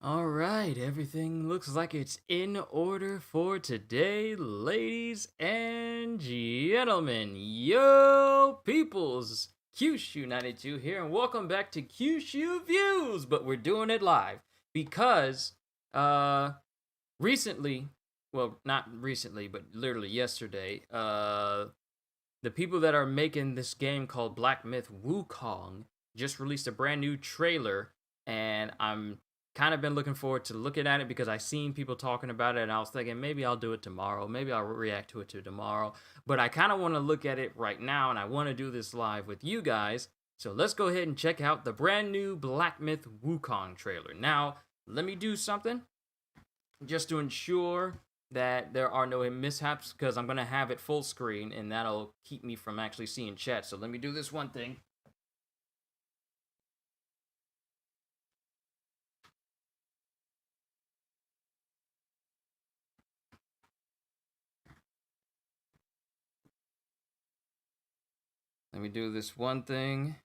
All right, everything looks like it's in order for today, ladies and gentlemen. Yo, peoples! Qushu92 here, and welcome back to Qushu Views. But we're doing it live because, recently, well, not recently, but literally yesterday, the people that are making this game called Black Myth Wukong just released a brand new trailer, and I'm kind of been looking forward to looking at it because I seen people talking about it, and I was thinking maybe I'll do it tomorrow, maybe I'll react to it tomorrow, but I kind of want to look at it right now, and I want to do this live with you guys. So let's go ahead and check out the brand new Black Myth Wukong trailer. Now, let me do something just to ensure that there are no mishaps, because I'm going to have it full screen, and that'll keep me from actually seeing chat. So let me do this one thing. Let me do this one thing.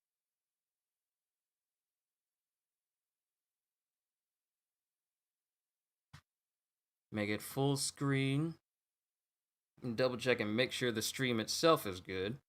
Make it full screen. And double check and make sure the stream itself is good.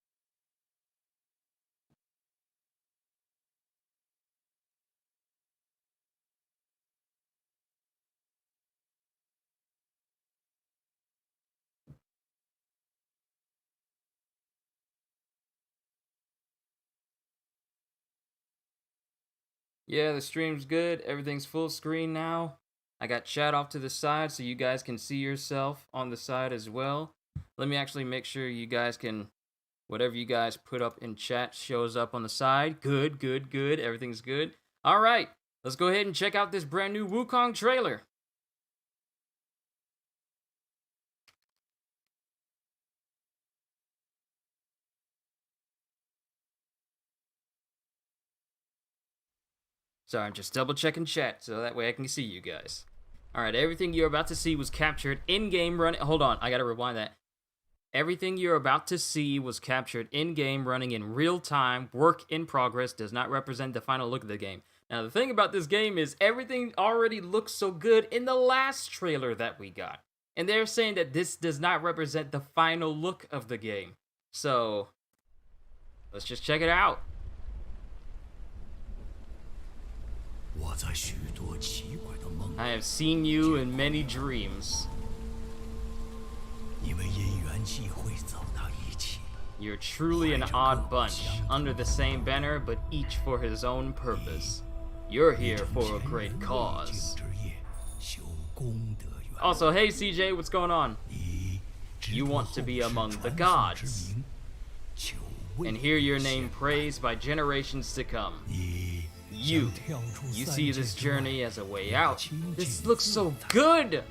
Yeah, the stream's good. Everything's full screen now. I got chat off to the side so you guys can see yourself on the side as well. Let me actually make sure you guys can, whatever you guys put up in chat shows up on the side. Good, good, good. Everything's good. All right, let's go ahead and check out this brand new Wukong trailer. Sorry, I'm just double checking chat so that way I can see you guys. Alright, everything you're about to see was captured in-game running. Hold on, I gotta rewind that. Everything you're about to see was captured in-game running in real time. Work in progress does not represent the final look of the game. Now, the thing about this game is everything already looks so good in the last trailer that we got. And they're saying that this does not represent the final look of the game. So, let's just check it out. I have seen you in many dreams. You're truly an odd bunch, under the same banner, but each for his own purpose. You're here for a great cause. Also, hey CJ, what's going on? You want to be among the gods, and hear your name praised by generations to come. You see this journey as a way out. This looks so good.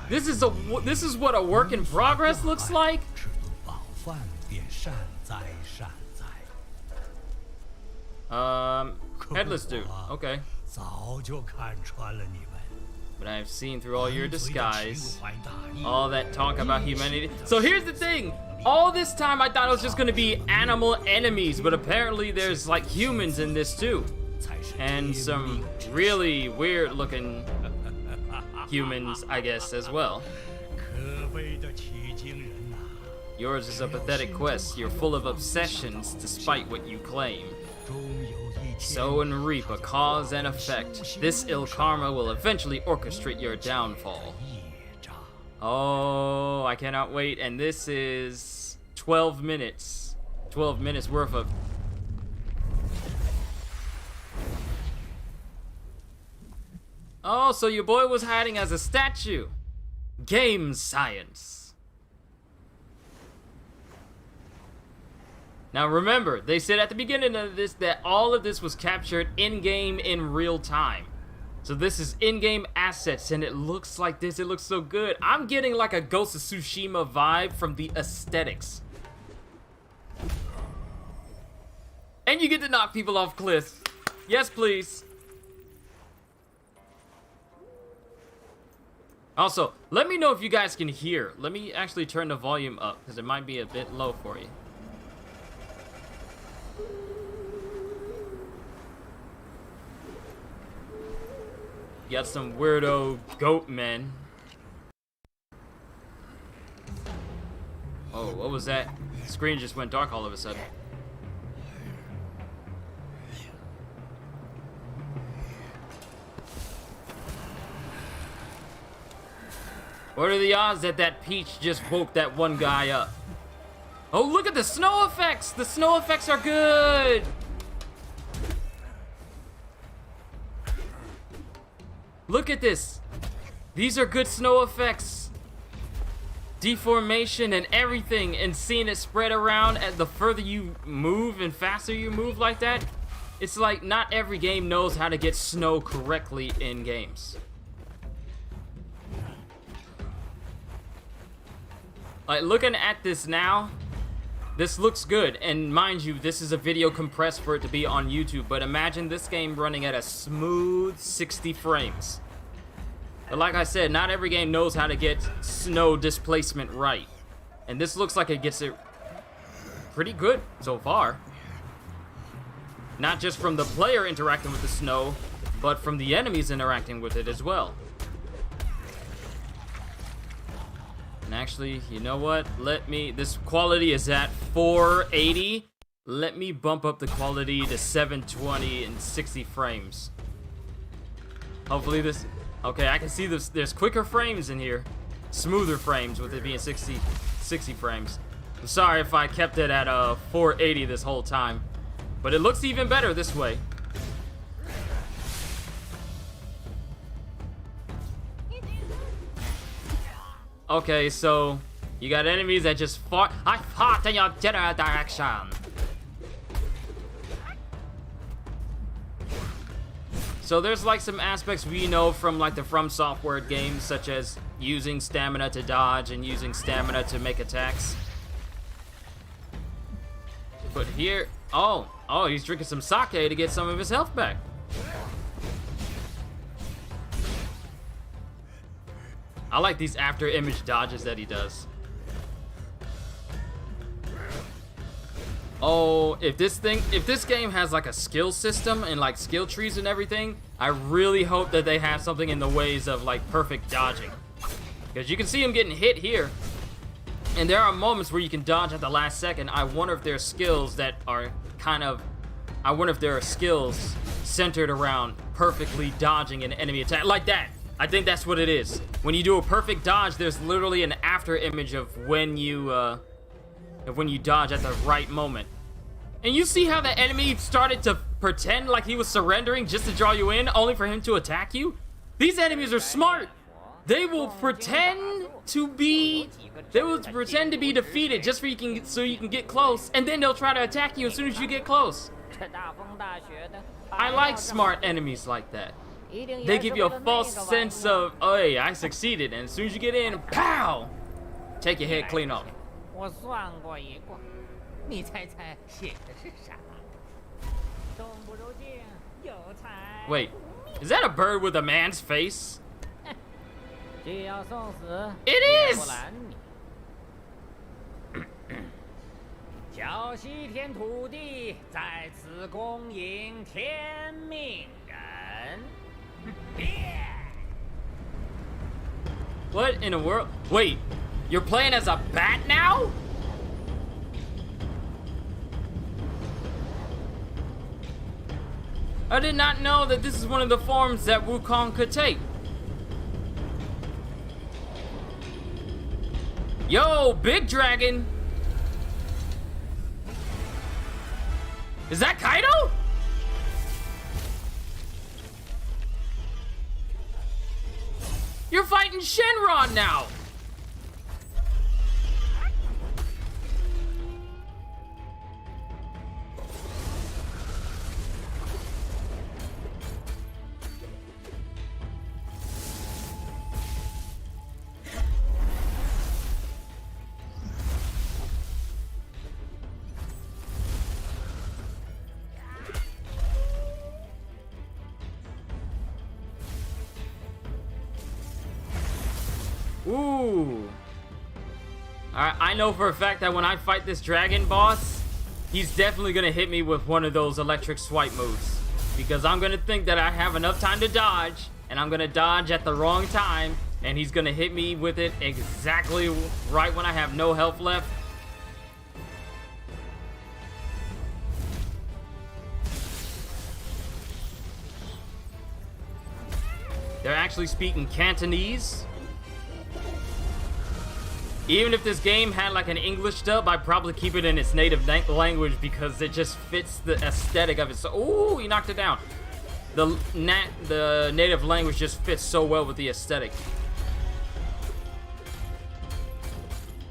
This is what a work in progress looks like. Headless dude. Okay. But I have seen through all your disguise, all that talk about humanity. So here's the thing. All this time I thought it was just gonna be animal enemies, but apparently there's like humans in this too. And some really weird looking humans, I guess, as well. Yours is a pathetic quest. You're full of obsessions despite what you claim. Sow and reap a cause and effect. This ill karma will eventually orchestrate your downfall. Oh, I cannot wait. And this is 12 minutes. 12 minutes worth of... Oh, so your boy was hiding as a statue. Game science. Now remember, they said at the beginning of this that all of this was captured in-game in real time. So this is in-game assets, and it looks like this. It looks so good. I'm getting like a Ghost of Tsushima vibe from the aesthetics. And you get to knock people off cliffs. Yes, please. Also, let me know if you guys can hear. Let me actually turn the volume up, because it might be a bit low for you. You got some weirdo goat men. Oh, what was that? The screen just went dark all of a sudden. What are the odds that that peach just woke that one guy up? Oh, look at the snow effects! The snow effects are good! Look at this! These are good snow effects! Deformation and everything, and seeing it spread around as the further you move and faster you move like that. It's like not every game knows how to get snow correctly in games. Like, looking at this now, this looks good, and mind you, this is a video compressed for it to be on YouTube, but imagine this game running at a smooth 60 frames. But like I said, not every game knows how to get snow displacement right, and this looks like it gets it pretty good so far. Not just from the player interacting with the snow, but from the enemies interacting with it as well. And actually, you know what? This quality is at 480. Let me bump up the quality to 720 and 60 frames. Hopefully this, okay, I can see this, there's quicker frames in here. Smoother frames with it being 60 frames. I'm sorry if I kept it at 480 this whole time, but it looks even better this way. Okay, so you got enemies that just fought. I fought in your general direction. So there's like some aspects we know from like the From Software games, such as using stamina to dodge and using stamina to make attacks. But here, oh, he's drinking some sake to get some of his health back. I like these after image dodges that he does. Oh, if this game has like a skill system and like skill trees and everything, I really hope that they have something in the ways of like perfect dodging. Because you can see him getting hit here. And there are moments where you can dodge at the last second. I wonder if there are skills that are I wonder if there are skills centered around perfectly dodging an enemy attack like that. I think that's what it is. When you do a perfect dodge, there's literally an after image of when you dodge at the right moment. And you see how the enemy started to pretend like he was surrendering just to draw you in, only for him to attack you? These enemies are smart. They will pretend to be defeated just so you can get close, and then they'll try to attack you as soon as you get close. I like smart enemies like that. They give you a false sense of, oh, hey, I succeeded, and as soon as you get in, pow! Take your head clean off. Wait, is that a bird with a man's face? It is! What in the world? Wait, you're playing as a bat now? I did not know that this is one of the forms that Wukong could take. Yo, big dragon! Is that Kaido? You're fighting Shenron now! Ooh. I know for a fact that when I fight this dragon boss, he's definitely gonna hit me with one of those electric swipe moves. Because I'm gonna think that I have enough time to dodge, and I'm gonna dodge at the wrong time, and he's gonna hit me with it exactly right when I have no health left. They're actually speaking Cantonese. Even if this game had like an English dub, I'd probably keep it in its native language because it just fits the aesthetic of it. So, ooh, he knocked it down. The native language just fits so well with the aesthetic.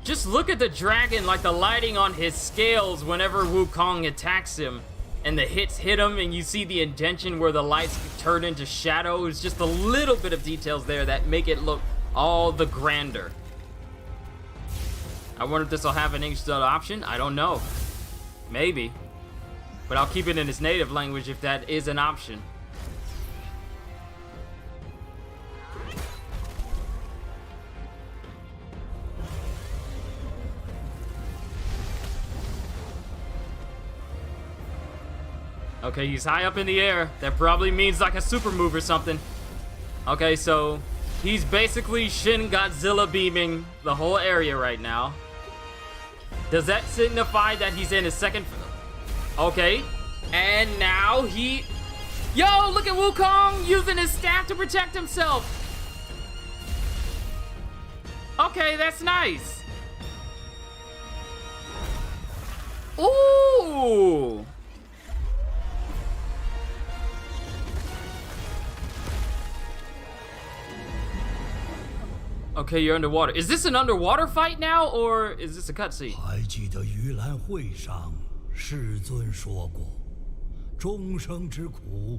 Just look at the dragon, like the lighting on his scales whenever Wukong attacks him. And the hits hit him, and you see the indentation where the lights turn into shadows. Just a little bit of details there that make it look all the grander. I wonder if this will have an English dub option. I don't know. Maybe. But I'll keep it in its native language if that is an option. Okay, he's high up in the air. That probably means like a super move or something. Okay, so he's basically Shin Godzilla beaming the whole area right now. Does that signify that he's in his second? Okay, and now he... Yo, look at Wukong using his staff to protect himself. Okay, that's nice. Ooh. Okay, you're underwater. Is this an underwater fight now, or is this a cutscene?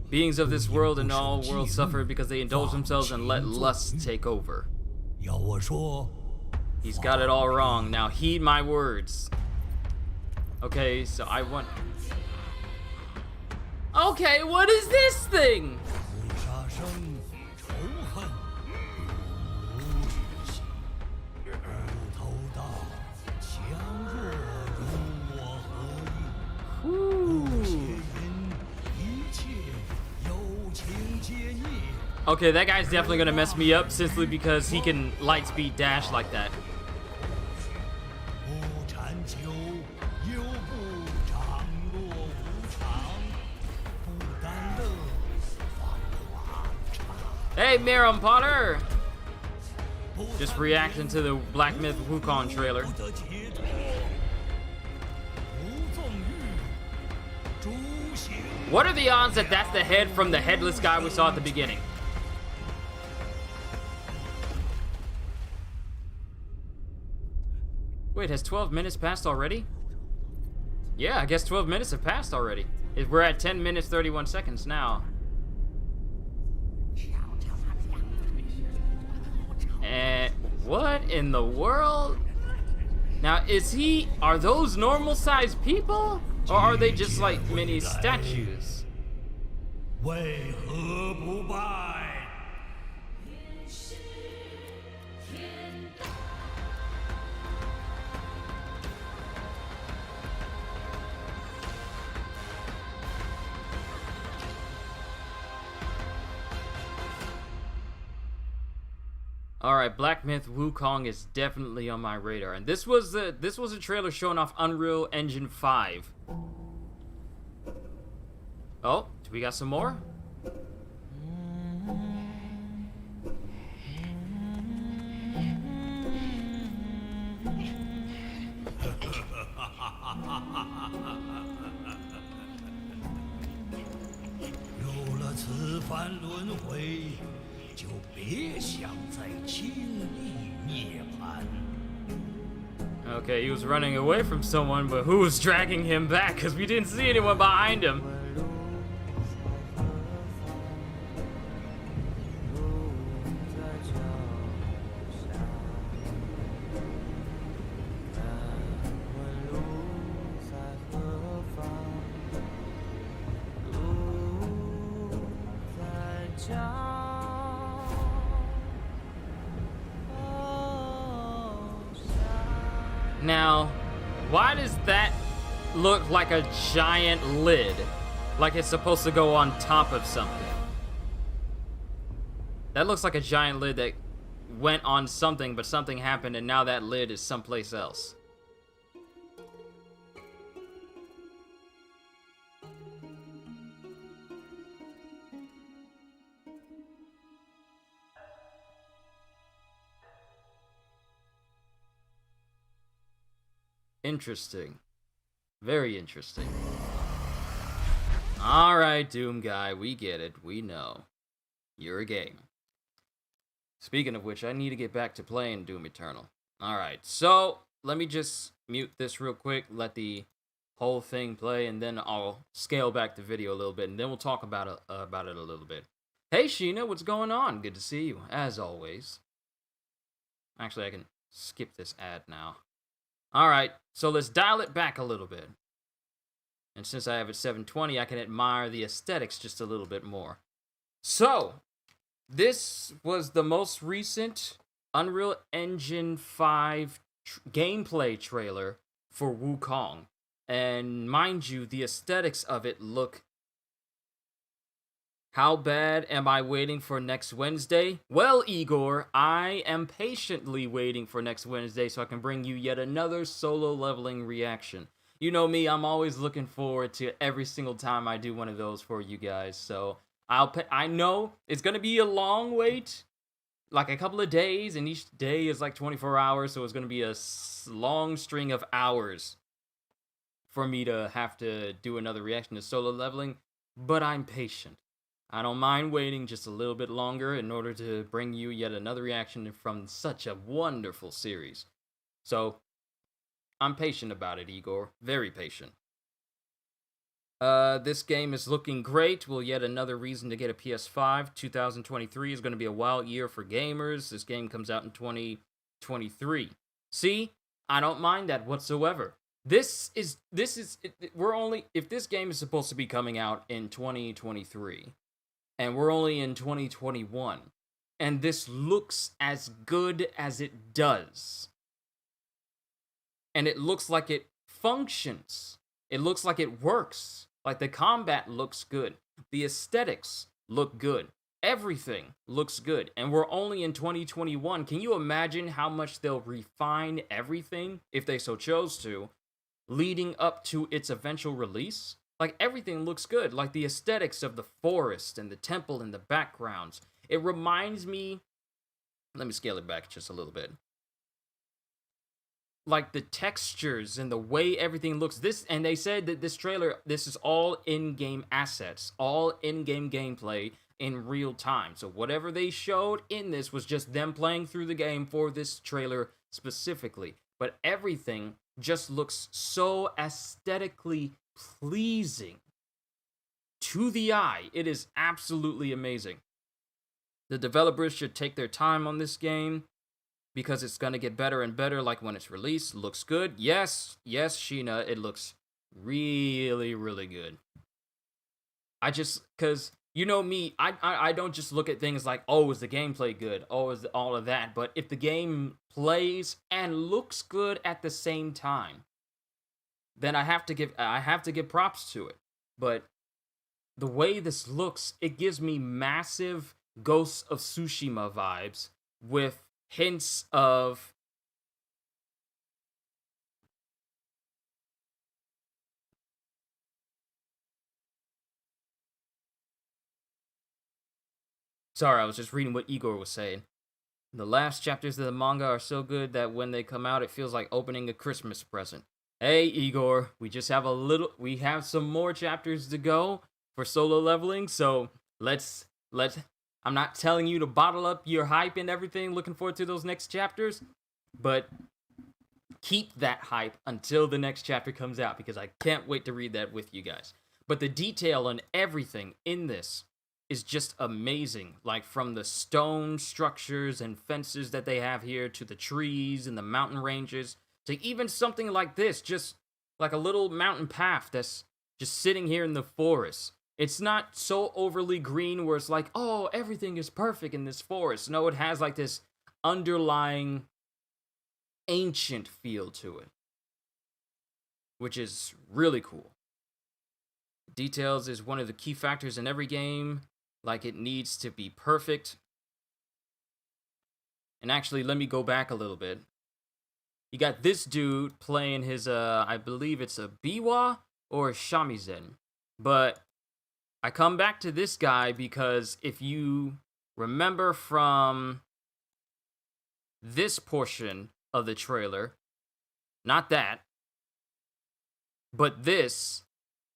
Beings of this world and all worlds suffer because they indulge themselves and let lust take over. He's got it all wrong. Now heed my words. Okay, so I want... Okay, what is this thing? Okay, that guy's definitely gonna mess me up simply because he can light speed dash like that. Hey, Miram Potter! Just reacting to the Black Myth Wukong trailer. What are the odds that that's the head from the headless guy we saw at the beginning? Wait, has 12 minutes passed already? Yeah, I guess 12 minutes have passed already. We're at 10 minutes 31 seconds now. And what in the world? Now, are those normal sized people? Or are they just like mini statues? All right, Black Myth Wukong is definitely on my radar, and this was a trailer showing off Unreal Engine 5. Oh, do we got some more? Okay, he was running away from someone, but who was dragging him back? Because we didn't see anyone behind him. Now, why does that look like a giant lid? Like it's supposed to go on top of something. That looks like a giant lid that went on something, but something happened, and now that lid is someplace else. Interesting. Very interesting. Alright, Doom Guy, we get it. We know. You're a game. Speaking of which, I need to get back to playing Doom Eternal. Alright, so let me just mute this real quick, let the whole thing play, and then I'll scale back the video a little bit, and then we'll talk about it a little bit. Hey, Sheena, what's going on? Good to see you, as always. Actually, I can skip this ad now. Alright, so let's dial it back a little bit. And since I have it 720, I can admire the aesthetics just a little bit more. So, this was the most recent Unreal Engine 5 gameplay trailer for Wukong. And mind you, the aesthetics of it look... How bad am I waiting for next Wednesday? Well, Igor, I am patiently waiting for next Wednesday so I can bring you yet another solo leveling reaction. You know me, I'm always looking forward to every single time I do one of those for you guys. So I know it's going to be a long wait, like a couple of days, and each day is like 24 hours, so it's going to be a long string of hours for me to have to do another reaction to solo leveling, but I'm patient. I don't mind waiting just a little bit longer in order to bring you yet another reaction from such a wonderful series. So, I'm patient about it, Igor. Very patient. This game is looking great. Well, yet another reason to get a PS5. 2023 is going to be a wild year for gamers. This game comes out in 2023. See? I don't mind that whatsoever. If this game is supposed to be coming out in 2023, and we're only in 2021, and this looks as good as it does, and it looks like it functions, it looks like it works, like the combat looks good, the aesthetics look good, everything looks good, and we're only in 2021. Can you imagine how much they'll refine everything, if they so chose to, leading up to its eventual release? Like, everything looks good, like the aesthetics of the forest and the temple and the backgrounds. It reminds me, let me scale it back just a little bit. Like the textures and the way everything looks. And they said that this trailer, this is all in-game assets, all in-game gameplay in real time. So whatever they showed in this was just them playing through the game for this trailer specifically. But everything just looks so aesthetically pleasing to the eye. It is absolutely amazing. The developers should take their time on this game, because it's going to get better and better, like when it's released. Looks good. Yes, Sheena, it looks really, really good. Because, you know me, I don't just look at things like, oh, is the gameplay good? Oh, is all of that? But if the game plays and looks good at the same time, then I have to give props to it. But the way this looks, it gives me massive Ghost of Tsushima vibes with hints of sorry, I was just reading what Igor was saying. The last chapters of the manga are so good that when they come out, it feels like opening a Christmas present. Hey, Igor, we have some more chapters to go for solo leveling, so let's I'm not telling you to bottle up your hype and everything, looking forward to those next chapters, but keep that hype until the next chapter comes out, because I can't wait to read that with you guys. But the detail on everything in this is just amazing, like from the stone structures and fences that they have here, to the trees and the mountain ranges, to even something like this, just like a little mountain path that's just sitting here in the forest. It's not so overly green where it's like, oh, everything is perfect in this forest. No, it has like this underlying ancient feel to it, which is really cool. Details is one of the key factors in every game. Like, it needs to be perfect. And actually, let me go back a little bit. You got this dude playing his, I believe it's a biwa or a shamisen. But I come back to this guy because if you remember from this portion of the trailer, not that, but this,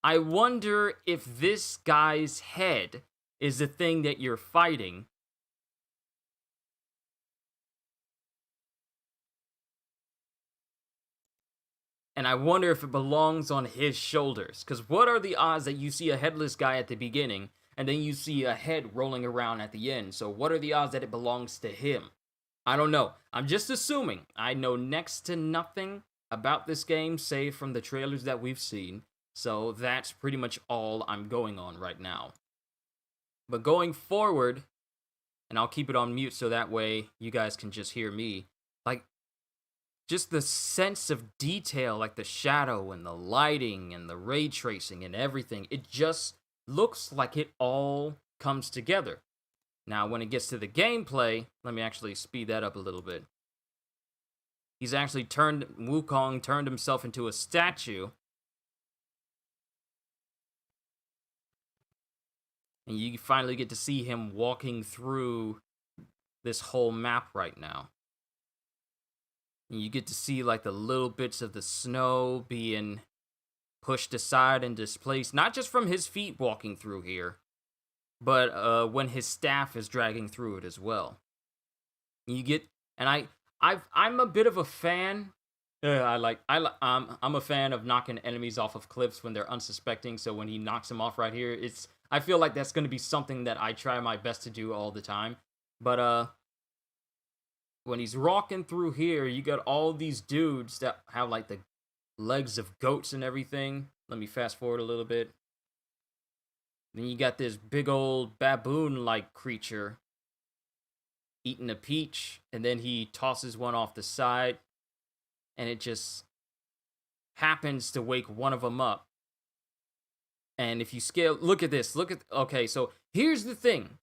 I wonder if this guy's head is the thing that you're fighting. And I wonder if it belongs on his shoulders. Because what are the odds that you see a headless guy at the beginning, and then you see a head rolling around at the end? So what are the odds that it belongs to him? I don't know. I'm just assuming. I know next to nothing about this game, save from the trailers that we've seen. So that's pretty much all I'm going on right now. But going forward, and I'll keep it on mute so that way you guys can just hear me. Like, just the sense of detail, like the shadow and the lighting and the ray tracing and everything, it just looks like it all comes together. Now, when it gets to the gameplay, let me actually speed that up a little bit. He's actually Wukong turned himself into a statue. And you finally get to see him walking through this whole map right now. And you get to see like the little bits of the snow being pushed aside and displaced, not just from his feet walking through here, but when his staff is dragging through it as well. You get, and I'm a bit of a fan. I'm a fan of knocking enemies off of cliffs when they're unsuspecting. So when he knocks them off right here, I feel like that's going to be something that I try my best to do all the time. But when he's rocking through here, you got all these dudes that have like the legs of goats and everything. Let me fast forward a little bit. Then you got this big old baboon-like creature eating a peach, and then he tosses one off the side, and it just happens to wake one of them up. And if you scale, look at this. Okay, so here's the thing.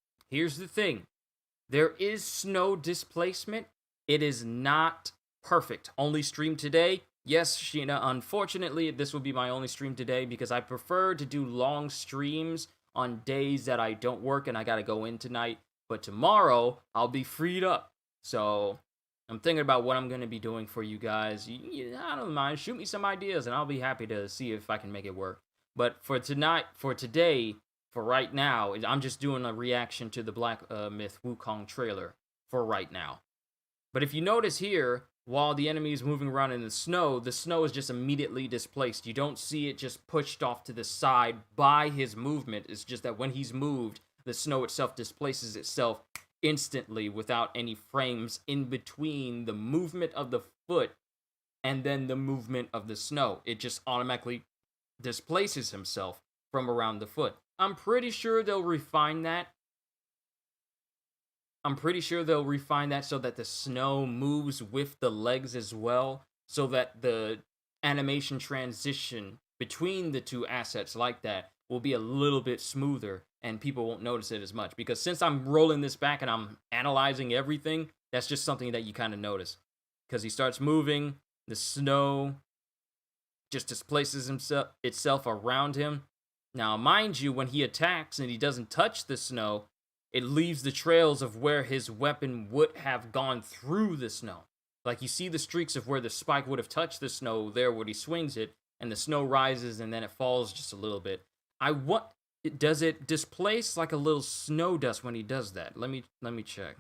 There is snow displacement. It is not perfect. Only stream today. Yes, Sheena, unfortunately, this will be my only stream today because I prefer to do long streams on days that I don't work and I gotta go in tonight. But tomorrow, I'll be freed up. So, I'm thinking about what I'm gonna be doing for you guys. I don't mind. Shoot me some ideas and I'll be happy to see if I can make it work. But for today, for right now, I'm just doing a reaction to the Black Myth Wukong trailer for right now. But if you notice here, while the enemy is moving around in the snow is just immediately displaced. You don't see it just pushed off to the side by his movement. It's just that when he's moved, the snow itself displaces itself instantly without any frames in between the movement of the foot and then the movement of the snow. It just automatically displaces himself from around the foot. I'm pretty sure they'll refine that. So that the snow moves with the legs as well, so that the animation transition between the two assets like that will be a little bit smoother and people won't notice it as much. Because since I'm rolling this back and I'm analyzing everything, that's just something that you kind of notice. Because he starts moving, the snow just displaces itself around him. Now, mind you, when he attacks and he doesn't touch the snow, it leaves the trails of where his weapon would have gone through the snow. Like, you see the streaks of where the spike would have touched the snow there where he swings it, and the snow rises and then it falls just a little bit. Does it displace like a little snow dust when he does that? Let me check.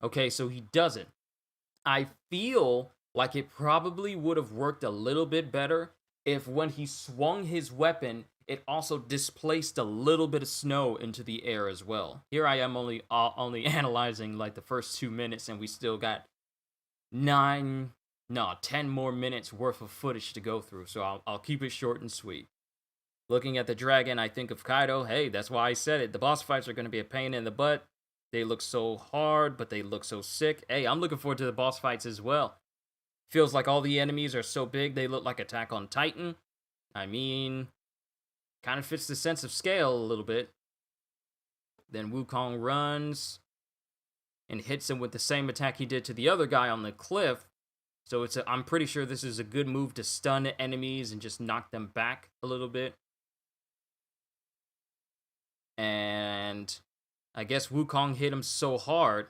Okay, so he doesn't. I feel like it probably would have worked a little bit better if when he swung his weapon, it also displaced a little bit of snow into the air as well. Here I am only analyzing like the first 2 minutes, and we still got 10 more minutes worth of footage to go through, so I'll keep it short and sweet. Looking at the dragon, I think of Kaido. Hey, that's why I said it. The boss fights are going to be a pain in the butt. They look so hard, but they look so sick. Hey, I'm looking forward to the boss fights as well. Feels like all the enemies are so big, they look like Attack on Titan. I mean, kind of fits the sense of scale a little bit. Then Wukong runs. and hits him with the same attack he did to the other guy on the cliff. So I'm pretty sure this is a good move to stun enemies and just knock them back a little bit. And I guess Wukong hit him so hard.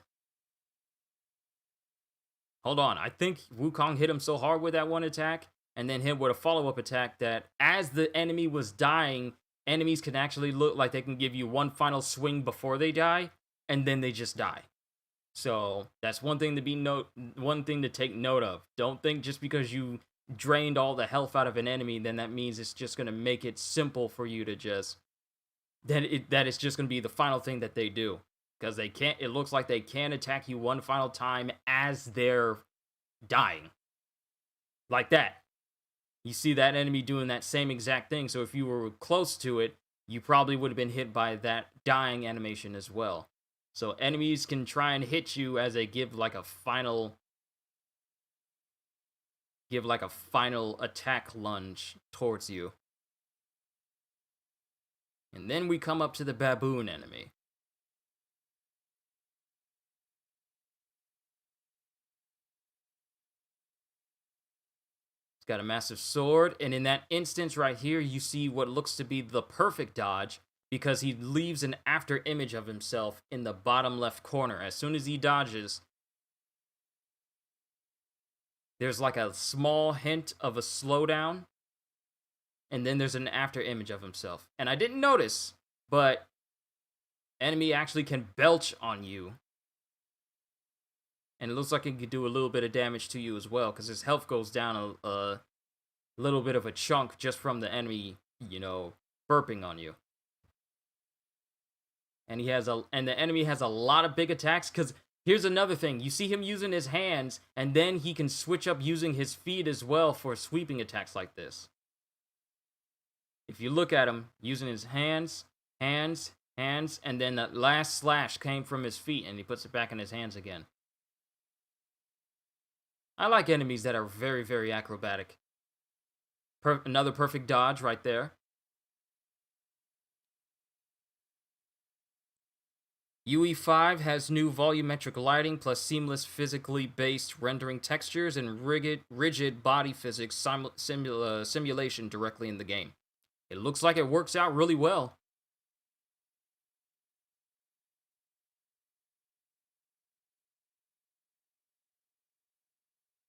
Hold on, I think Wukong hit him so hard with that one attack, and then hit with a follow-up attack that as the enemy was dying, enemies can actually look like they can give you one final swing before they die, and then they just die. So that's one thing to take note of. Don't think just because you drained all the health out of an enemy, then that means it's just gonna make it simple for you to just that it's just gonna be the final thing that they do. Because they can't, it looks like they can attack you one final time as they're dying. Like that. You see that enemy doing that same exact thing, so if you were close to it, you probably would have been hit by that dying animation as well. So enemies can try and hit you as they give like a final attack lunge towards you. And then we come up to the baboon enemy. Got a massive sword, and in that instance right here, you see what looks to be the perfect dodge, because he leaves an after image of himself in the bottom left corner. As soon as he dodges, there's like a small hint of a slowdown, and then there's an after image of himself. And I didn't notice, but enemy actually can belch on you. And it looks like it could do a little bit of damage to you as well, because his health goes down a little bit of a chunk just from the enemy, burping on you. And the enemy has a lot of big attacks, because here's another thing. You see him using his hands, and then he can switch up using his feet as well for sweeping attacks like this. If you look at him, using his hands, and then that last slash came from his feet, and he puts it back in his hands again. I like enemies that are very, very acrobatic. Another perfect dodge right there. UE5 has new volumetric lighting plus seamless physically based rendering textures and rigid body physics simulation directly in the game. It looks like it works out really well.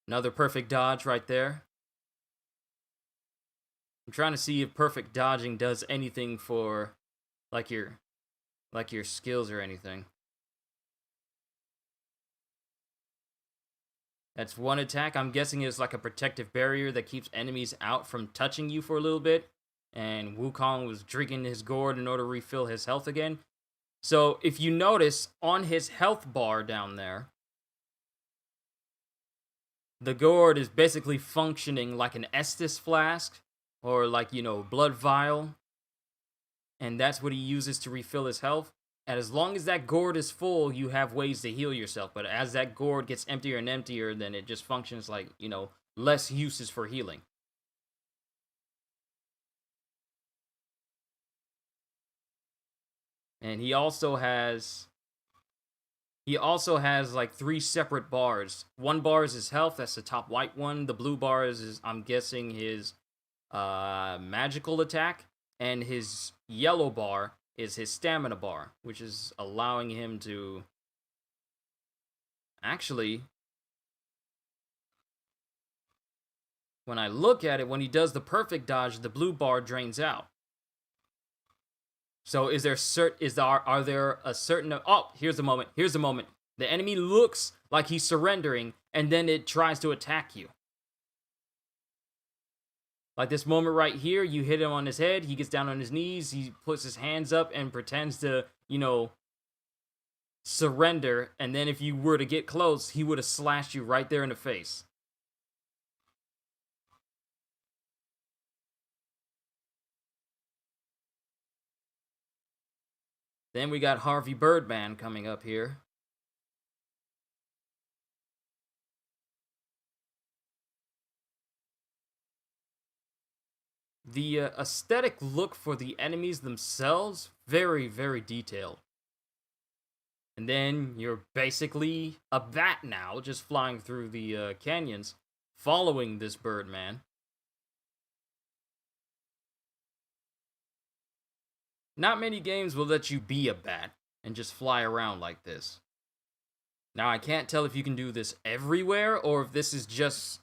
Another perfect dodge right there. I'm trying to see if perfect dodging does anything for like your skills or anything. That's one attack. I'm guessing it's like a protective barrier that keeps enemies out from touching you for a little bit. And Wukong was drinking his gourd in order to refill his health again. So if you notice on his health bar down there, the gourd is basically functioning like an Estus flask or like, blood vial. And that's what he uses to refill his health. And as long as that gourd is full, you have ways to heal yourself. But as that gourd gets emptier and emptier, then it just functions like, less uses for healing. And he also has like 3 separate bars. One bar is his health, that's the top white one. The blue bar is I'm guessing his magical attack, and his yellow bar is his stamina bar, which is allowing him to actually, when I look at it, when he does the perfect dodge, the blue bar drains out. So are there a certain, oh, here's the moment. The enemy looks like he's surrendering, and then it tries to attack you. Like this moment right here, you hit him on his head, he gets down on his knees, he puts his hands up and pretends to, surrender, and then if you were to get close, he would have slashed you right there in the face. Then we got Harvey Birdman coming up here. The aesthetic look for the enemies themselves, very, very detailed. And then you're basically a bat now, just flying through the canyons, following this Birdman. Not many games will let you be a bat and just fly around like this. Now, I can't tell if you can do this everywhere or if this is just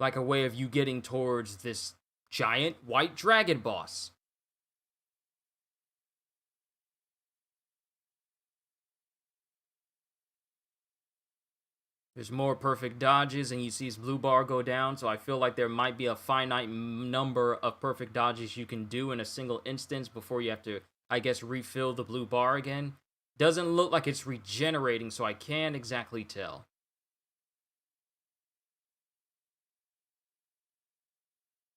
like a way of you getting towards this giant white dragon boss. There's more perfect dodges, and you see his blue bar go down, so I feel like there might be a finite number of perfect dodges you can do in a single instance before you have to, I guess, refill the blue bar again. Doesn't look like it's regenerating, so I can't exactly tell.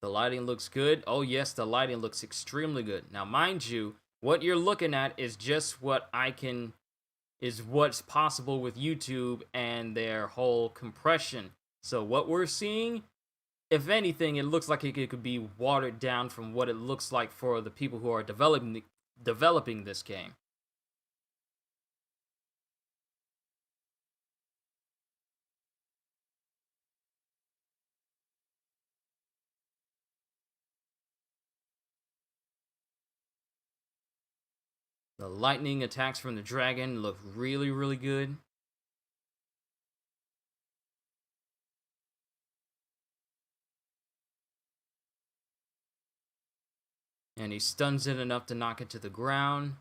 The lighting looks good. Oh yes, the lighting looks extremely good. Now, mind you, what you're looking at is just what is what's possible with YouTube and their whole compression. So what we're seeing, if anything, it looks like it could be watered down from what it looks like for the people who are developing this game. The lightning attacks from the dragon look really, really good. And he stuns it enough to knock it to the ground.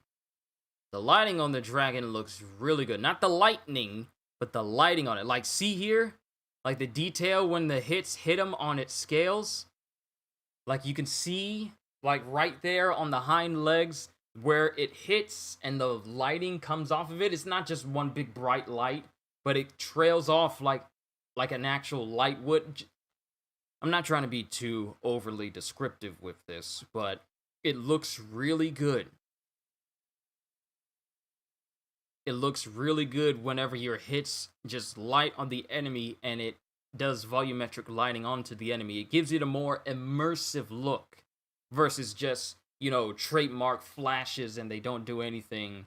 The lighting on the dragon looks really good. Not the lightning, but the lighting on it. Like, see here? Like the detail when the hits hit him on its scales. Like you can see, like right there on the hind legs, where it hits and the lighting comes off of it. It's not just one big bright light, but it trails off like an actual light would. I'm not trying to be too overly descriptive with this, but it looks really good. It looks really good whenever your hits just light on the enemy and it does volumetric lighting onto the enemy. It gives it a more immersive look versus just, trademark flashes and they don't do anything,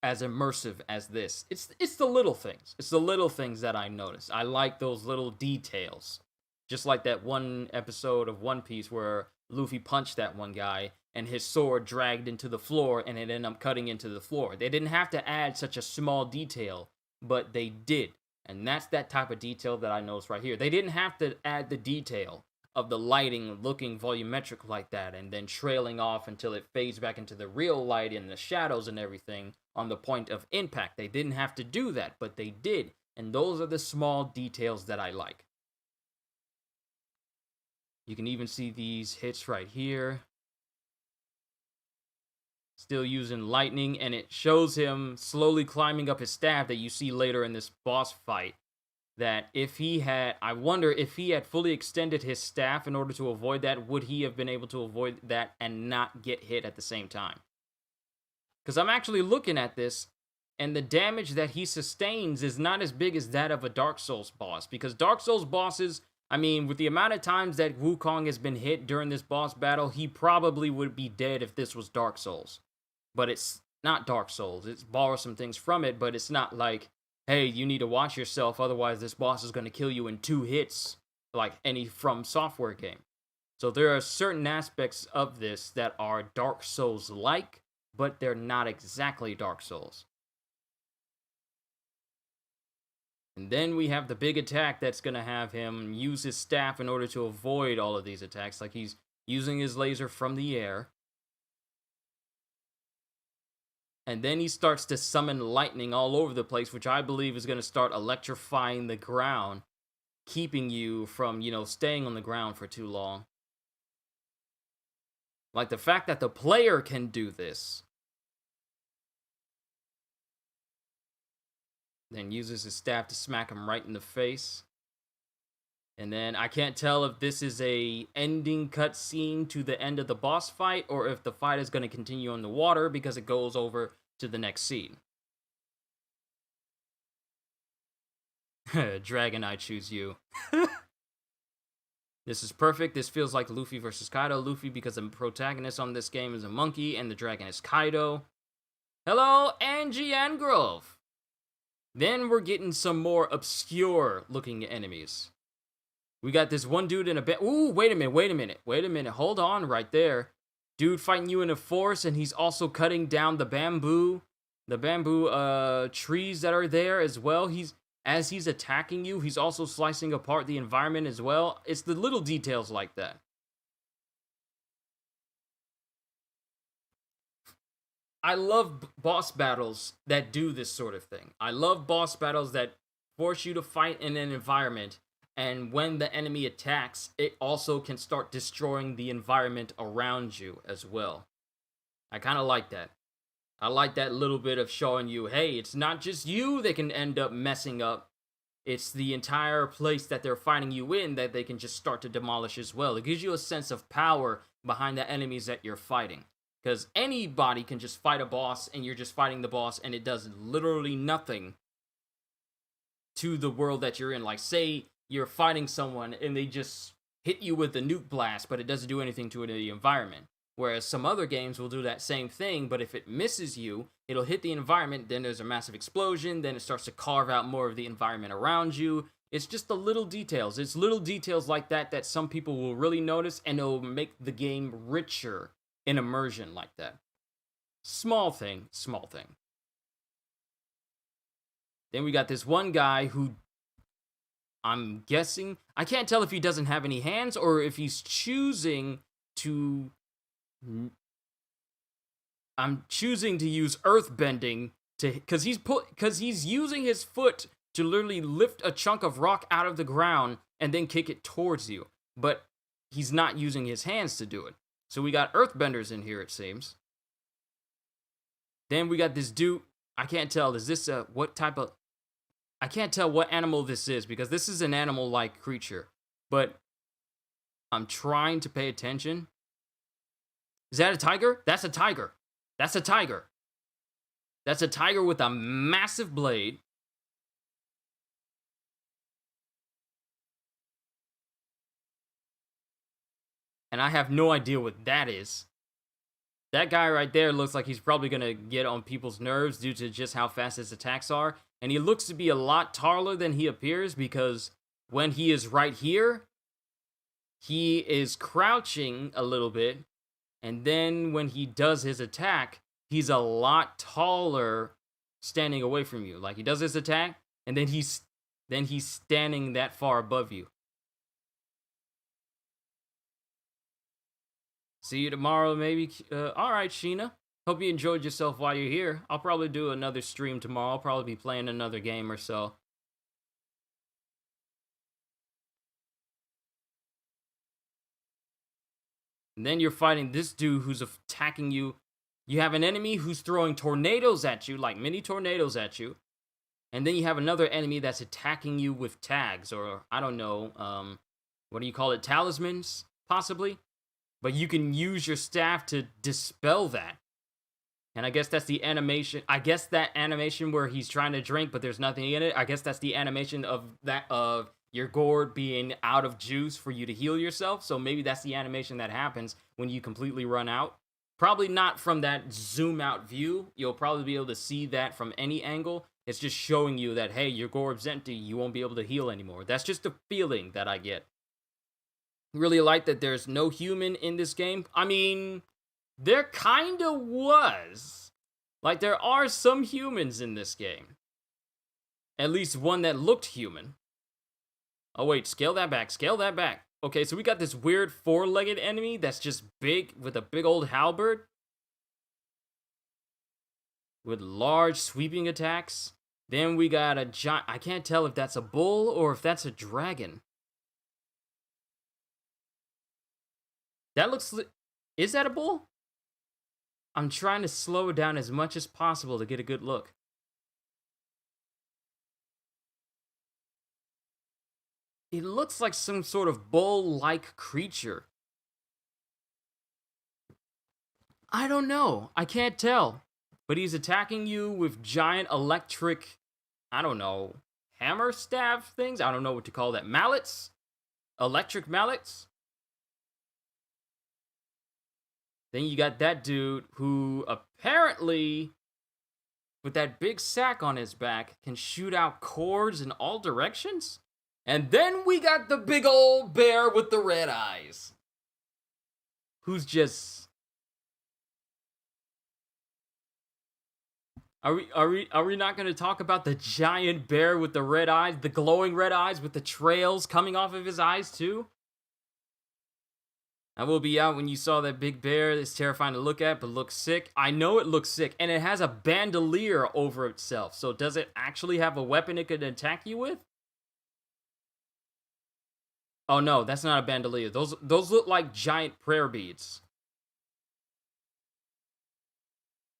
as immersive as this. It's the little things. It's the little things that I notice. I like those little details. Just like that one episode of One Piece where Luffy punched that one guy and his sword dragged into the floor and it ended up cutting into the floor. They didn't have to add such a small detail, but they did. And that's that type of detail that I noticed right here. They didn't have to add the detail of the lighting looking volumetric like that and then trailing off until it fades back into the real light and the shadows and everything on the point of impact. They didn't have to do that, but they did. And those are the small details that I like. You can even see these hits right here. Still using lightning, and it shows him slowly climbing up his staff that you see later in this boss fight. That I wonder if he had fully extended his staff in order to avoid that, would he have been able to avoid that and not get hit at the same time? Because I'm actually looking at this, and the damage that he sustains is not as big as that of a Dark Souls boss. Because Dark Souls bosses, with the amount of times that Wukong has been hit during this boss battle, he probably would be dead if this was Dark Souls. But it's not Dark Souls. It's borrows some things from it, but it's not like, hey, you need to watch yourself, otherwise this boss is going to kill you in 2 hits, like any From Software game. So there are certain aspects of this that are Dark Souls-like, but they're not exactly Dark Souls. And then we have the big attack that's going to have him use his staff in order to avoid all of these attacks, like he's using his laser from the air. And then he starts to summon lightning all over the place, which I believe is going to start electrifying the ground, keeping you from, staying on the ground for too long. Like the fact that the player can do this. Then uses his staff to smack him right in the face. And then I can't tell if this is a ending cutscene to the end of the boss fight or if the fight is going to continue on the water because it goes over to the next scene. Dragon, I choose you. This is perfect. This feels like Luffy versus Kaido. Luffy because the protagonist on this game is a monkey and the dragon is Kaido. Hello, Angie and Grove. Then we're getting some more obscure looking enemies. We got this one dude in a bed. Ooh, wait a minute. Hold on right there. Dude fighting you in a forest, and he's also cutting down the bamboo trees that are there as well. As he's attacking you, he's also slicing apart the environment as well. It's the little details like that. I love boss battles that do this sort of thing. I love boss battles that force you to fight in an environment, and when the enemy attacks, it also can start destroying the environment around you as well. I kind of like that. I like that little bit of showing you, hey, it's not just you that can end up messing up. It's the entire place that they're fighting you in that they can just start to demolish as well. It gives you a sense of power behind the enemies that you're fighting. Because anybody can just fight a boss, and you're just fighting the boss, and it does literally nothing to the world that you're in. Like, say you're fighting someone, and they just hit you with a nuke blast, but it doesn't do anything to the environment. Whereas some other games will do that same thing, but if it misses you, it'll hit the environment, then there's a massive explosion, then it starts to carve out more of the environment around you. It's just the little details. It's little details like that that some people will really notice, and it'll make the game richer in immersion like that. Small thing. Then we got this one guy who, I'm guessing, I can't tell if he doesn't have any hands or if he's choosing to... I'm choosing to use earthbending because he's using his foot to literally lift a chunk of rock out of the ground and then kick it towards you. But he's not using his hands to do it. So we got earthbenders in here, it seems. Then we got this dude. I can't tell. Is this what type of... I can't tell what animal this is because this is an animal-like creature. But I'm trying to pay attention. Is that a tiger? That's a tiger. That's a tiger. That's a tiger with a massive blade. And I have no idea what that is. That guy right there looks like he's probably going to get on people's nerves due to just how fast his attacks are. And he looks to be a lot taller than he appears because when he is right here, he is crouching a little bit. And then when he does his attack, he's a lot taller standing away from you. Like, he does his attack, and then he's standing that far above you. See you tomorrow, maybe. All right, Sheena. Hope you enjoyed yourself while you're here. I'll probably do another stream tomorrow. I'll probably be playing another game or so. And then you're fighting this dude who's attacking you. You have an enemy who's throwing tornadoes at you, like mini tornadoes at you. And then you have another enemy that's attacking you with tags, or I don't know, what do you call it? Talismans, possibly? But you can use your staff to dispel that. And I guess that's the animation. I guess that animation where he's trying to drink, but there's nothing in it. I guess that's the animation of your gourd being out of juice for you to heal yourself. So maybe that's the animation that happens when you completely run out. Probably not from that zoom out view. You'll probably be able to see that from any angle. It's just showing you that, hey, your gourd's empty. You won't be able to heal anymore. That's just the feeling that I get. Really like that there's no human in this game. I mean, there kinda was. Like, there are some humans in this game. At least one that looked human. Oh wait, scale that back. Okay, so we got this weird four-legged enemy that's just big, with a big old halberd. With large sweeping attacks. Then we got a giant... I can't tell if that's a bull or if that's a dragon. That looks... Is that a bull? I'm trying to slow it down as much as possible to get a good look. It looks like some sort of bull-like creature. I don't know. I can't tell. But he's attacking you with giant electric, I don't know, hammer staff things? I don't know what to call that. Mallets? Electric mallets? Then you got that dude who apparently with that big sack on his back can shoot out cords in all directions. And then we got the big old bear with the red eyes, who's just... Are we not going to talk about the giant bear with the red eyes, the glowing red eyes with the trails coming off of his eyes too? I will be out when you saw that big bear. It's terrifying to look at, but looks sick. I know it looks sick, and it has a bandolier over itself. So does it actually have a weapon it could attack you with? Oh no, that's not a bandolier. Those look like giant prayer beads.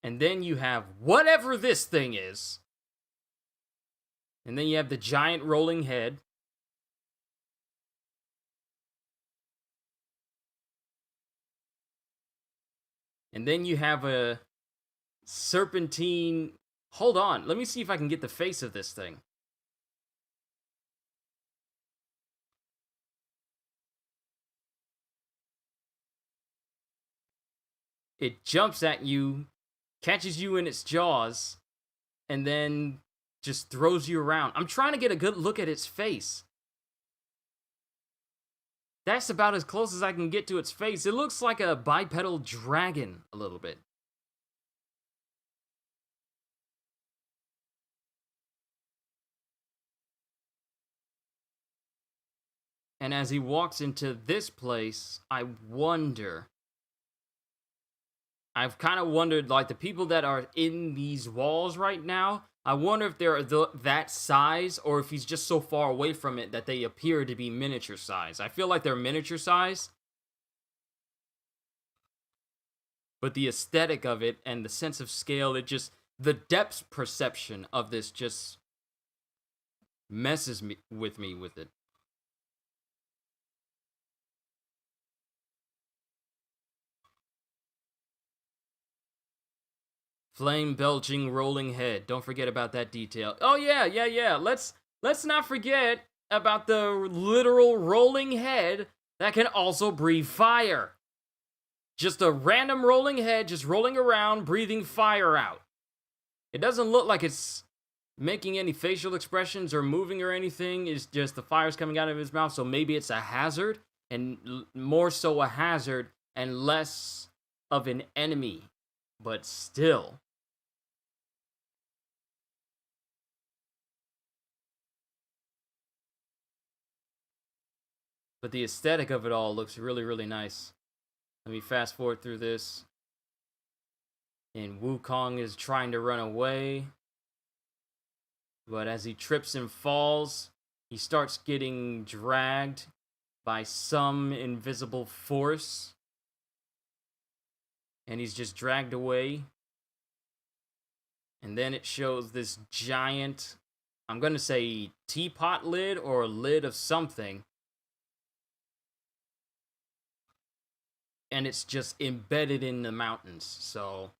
And then you have whatever this thing is. And then you have the giant rolling head. And then you have a serpentine... Hold on, let me see if I can get the face of this thing. It jumps at you, catches you in its jaws, and then just throws you around. I'm trying to get a good look at its face. That's about as close as I can get to its face. It looks like a bipedal dragon a little bit. And as he walks into this place, I wonder... I've kind of wondered, like, the people that are in these walls right now, I wonder if they're that size, or if he's just so far away from it that they appear to be miniature size. I feel like they're miniature size, but the aesthetic of it and the sense of scale, it just, the depth perception of this just messes with me with it. Flame-belching rolling head. Don't forget about that detail. Oh yeah. Let's not forget about the literal rolling head that can also breathe fire. Just a random rolling head just rolling around, breathing fire out. It doesn't look like it's making any facial expressions or moving or anything. It's just the fire's coming out of his mouth, so maybe it's a hazard, and more so a hazard and less of an enemy. But still... But the aesthetic of it all looks really, really nice. Let me fast forward through this. And Wukong is trying to run away. But as he trips and falls, he starts getting dragged by some invisible force. And he's just dragged away. And then it shows this giant, I'm going to say teapot lid or a lid of something. And it's just embedded in the mountains, so...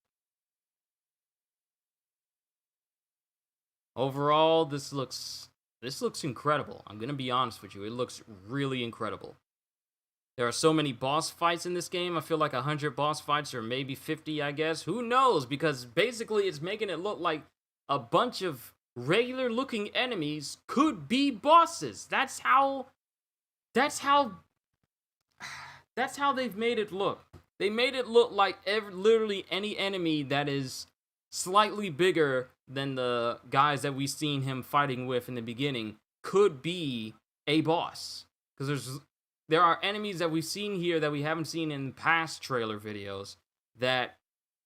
Overall, this looks incredible. I'm gonna be honest with you, it looks really incredible. There are so many boss fights in this game. I feel like 100 boss fights, or maybe 50, I guess. Who knows? Because basically it's making it look like a bunch of regular-looking enemies could be bosses. That's how they've made it look. They made it look like literally any enemy that is slightly bigger than the guys that we've seen him fighting with in the beginning could be a boss. Because there are enemies that we've seen here that we haven't seen in past trailer videos that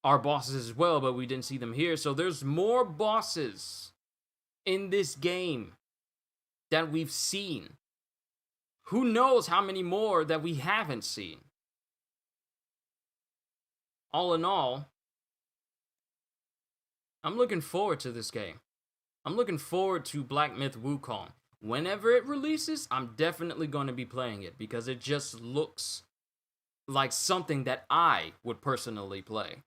are bosses as well, but we didn't see them here. So there's more bosses in this game that we've seen. Who knows how many more that we haven't seen? All in all, I'm looking forward to this game. I'm looking forward to Black Myth Wukong. Whenever it releases, I'm definitely going to be playing it because it just looks like something that I would personally play.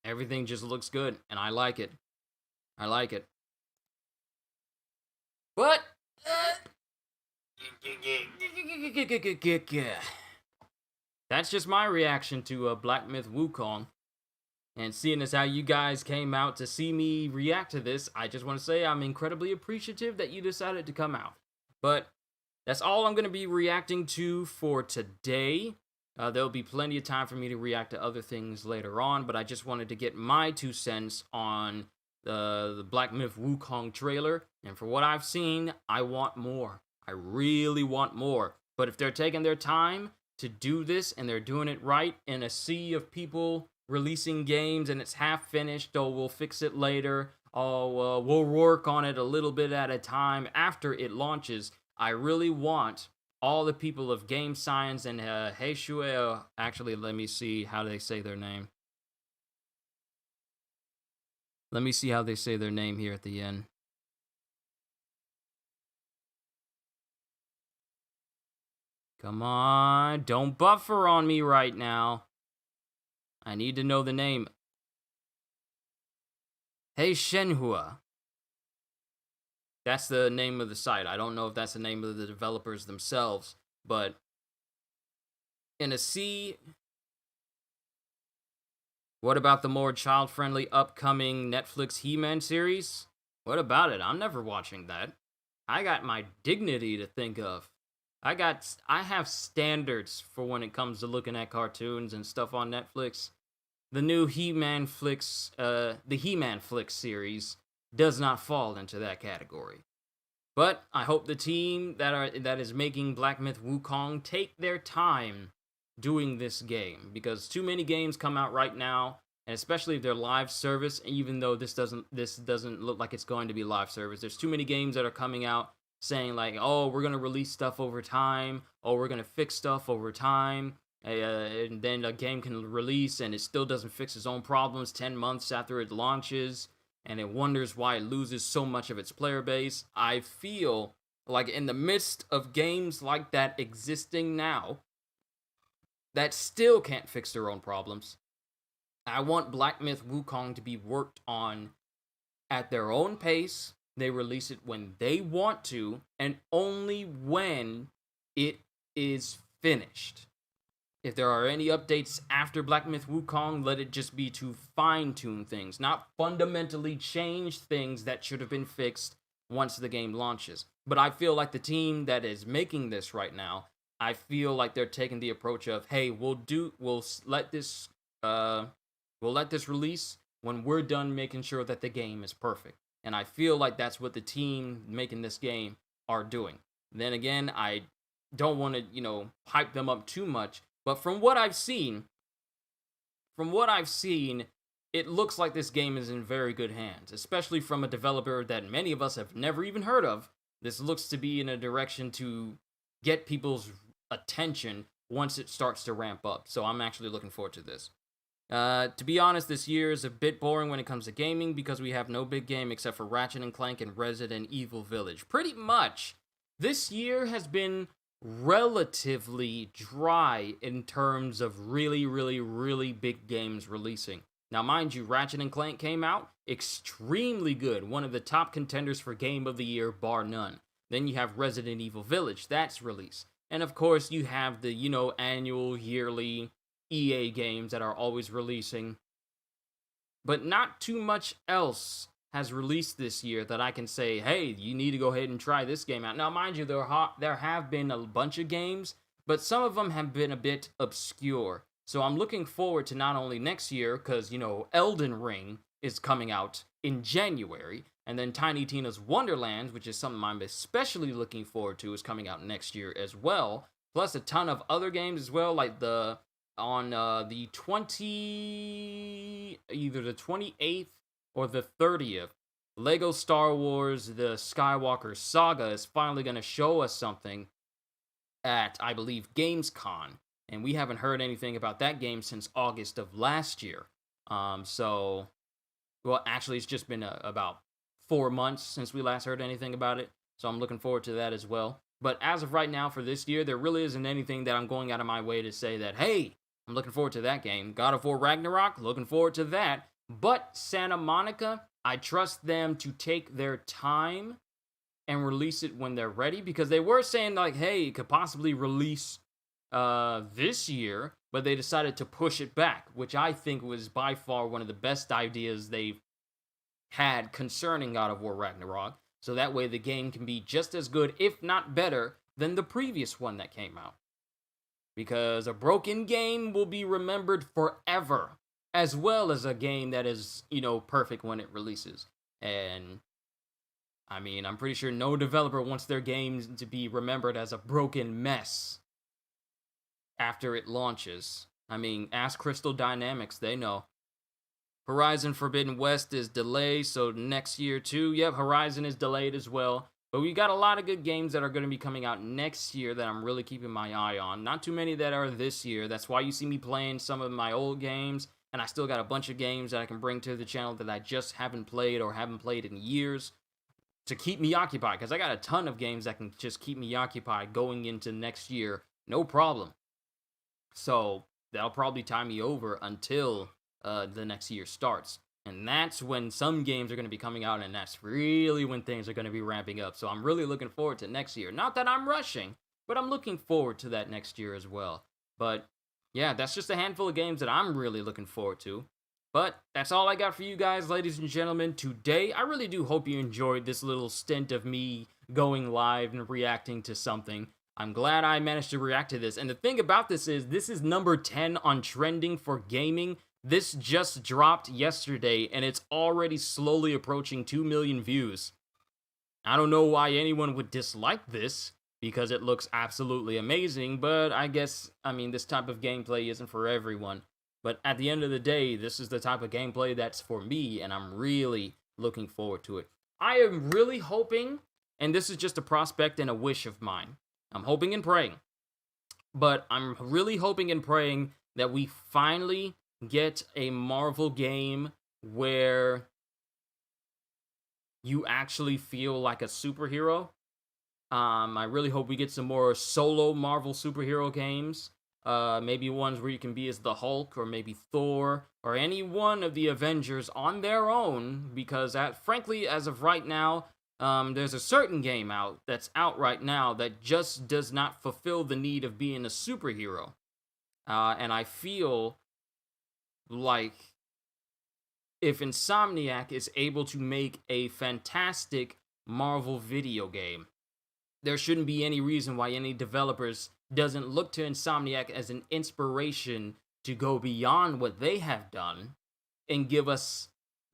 Everything just looks good, and I like it. I like it. But... that's just my reaction to Black Myth Wukong. And seeing as how you guys came out to see me react to this, I just want to say I'm incredibly appreciative that you decided to come out. But that's all I'm going to be reacting to for today. There'll be plenty of time for me to react to other things later on, but I just wanted to get my 2 cents on the Black Myth Wukong trailer. And for what I've seen, I want more. I really want more. But if they're taking their time to do this and they're doing it right in a sea of people releasing games and it's half finished, oh, we'll fix it later, oh, we'll work on it a little bit at a time after it launches. I really want all the people of Game Science and Qushu, actually, let me see how they say their name. Let me see how they say their name here at the end. Come on, don't buffer on me right now. I need to know the name. Hey Shenhua. That's the name of the site. I don't know if that's the name of the developers themselves, but in a sea. What about the more child-friendly upcoming Netflix He-Man series? What about it? I'm never watching that. I got my dignity to think of. I have standards for when it comes to looking at cartoons and stuff on Netflix. The new He-Man flicks, the He-Man flicks series does not fall into that category. But I hope the team that is making Black Myth Wukong take their time doing this game, because too many games come out right now, and especially if they're live service, even though this doesn't look like it's going to be live service. There's too many games that are coming out saying like, oh, we're going to release stuff over time, oh, we're going to fix stuff over time, and then a game can release and it still doesn't fix its own problems 10 months after it launches, and it wonders why it loses so much of its player base. I feel like in the midst of games like that existing now, that still can't fix their own problems, I want Black Myth Wukong to be worked on at their own pace. They release it when they want to, and only when it is finished. If there are any updates after Black Myth Wukong, let it just be to fine-tune things, not fundamentally change things that should have been fixed once the game launches. But I feel like the team that is making this right now, I feel like they're taking the approach of, hey, we'll let this release when we're done making sure that the game is perfect. And I feel like that's what the team making this game are doing. Then again, I don't want to, hype them up too much, but from what I've seen, it looks like this game is in very good hands, especially from a developer that many of us have never even heard of. This looks to be in a direction to get people's attention once it starts to ramp up. So I'm actually looking forward to this. To be honest, this year is a bit boring when it comes to gaming because we have no big game except for Ratchet & Clank and Resident Evil Village. Pretty much, this year has been relatively dry in terms of really, really, really big games releasing. Now, mind you, Ratchet & Clank came out, extremely good, one of the top contenders for Game of the Year, bar none. Then you have Resident Evil Village, that's released. And of course, you have the, annual, yearly EA games that are always releasing. But not too much else has released this year that I can say, hey, you need to go ahead and try this game out. Now, mind you, there have been a bunch of games, but some of them have been a bit obscure. So I'm looking forward to not only next year, because, Elden Ring is coming out in January, and then Tiny Tina's Wonderlands, which is something I'm especially looking forward to, is coming out next year as well. Plus a ton of other games as well, like on the either the 28th or the 30th, Lego Star Wars The Skywalker Saga is finally going to show us something at, I believe, Gamescom. And we haven't heard anything about that game since August of last year. Well, actually, it's just been about 4 months since we last heard anything about it. So I'm looking forward to that as well. But as of right now for this year, there really isn't anything that I'm going out of my way to say that, hey, I'm looking forward to that game. God of War Ragnarok, looking forward to that. But Santa Monica, I trust them to take their time and release it when they're ready. Because they were saying, like, hey, it could possibly release this year. but they decided to push it back, which I think was by far one of the best ideas they've had concerning God of War Ragnarok. So that way the game can be just as good, if not better, than the previous one that came out. Because a broken game will be remembered forever, as well as a game that is, perfect when it releases. And I mean, I'm pretty sure no developer wants their games to be remembered as a broken mess after it launches. I mean, ask Crystal Dynamics, they know. Horizon Forbidden West is delayed, so next year too. Yep, Horizon is delayed as well. But we got a lot of good games that are going to be coming out next year that I'm really keeping my eye on. Not too many that are this year. That's why you see me playing some of my old games. And I still got a bunch of games that I can bring to the channel that I just haven't played or haven't played in years to keep me occupied. Because I got a ton of games that can just keep me occupied going into next year. No problem. So that'll probably tie me over until the next year starts. And that's when some games are going to be coming out, and that's really when things are going to be ramping up. So I'm really looking forward to next year. Not that I'm rushing, but I'm looking forward to that next year as well. But yeah, that's just a handful of games that I'm really looking forward to. But that's all I got for you guys, ladies and gentlemen, today. I really do hope you enjoyed this little stint of me going live and reacting to something. I'm glad I managed to react to this. And the thing about this is number 10 on trending for gaming. This just dropped yesterday, and it's already slowly approaching 2 million views. I don't know why anyone would dislike this, because it looks absolutely amazing, but I guess, this type of gameplay isn't for everyone. But at the end of the day, this is the type of gameplay that's for me, and I'm really looking forward to it. I am really hoping, and this is just a prospect and a wish of mine, I'm hoping and praying, but I'm really hoping and praying that we finally get a Marvel game where you actually feel like a superhero. I really hope we get some more solo Marvel superhero games. Maybe ones where you can be as the Hulk, or maybe Thor, or any one of the Avengers on their own, because frankly, as of right now, there's a certain game that's out right now that just does not fulfill the need of being a superhero. And I feel like if Insomniac is able to make a fantastic Marvel video game, there shouldn't be any reason why any developers doesn't look to Insomniac as an inspiration to go beyond what they have done and give us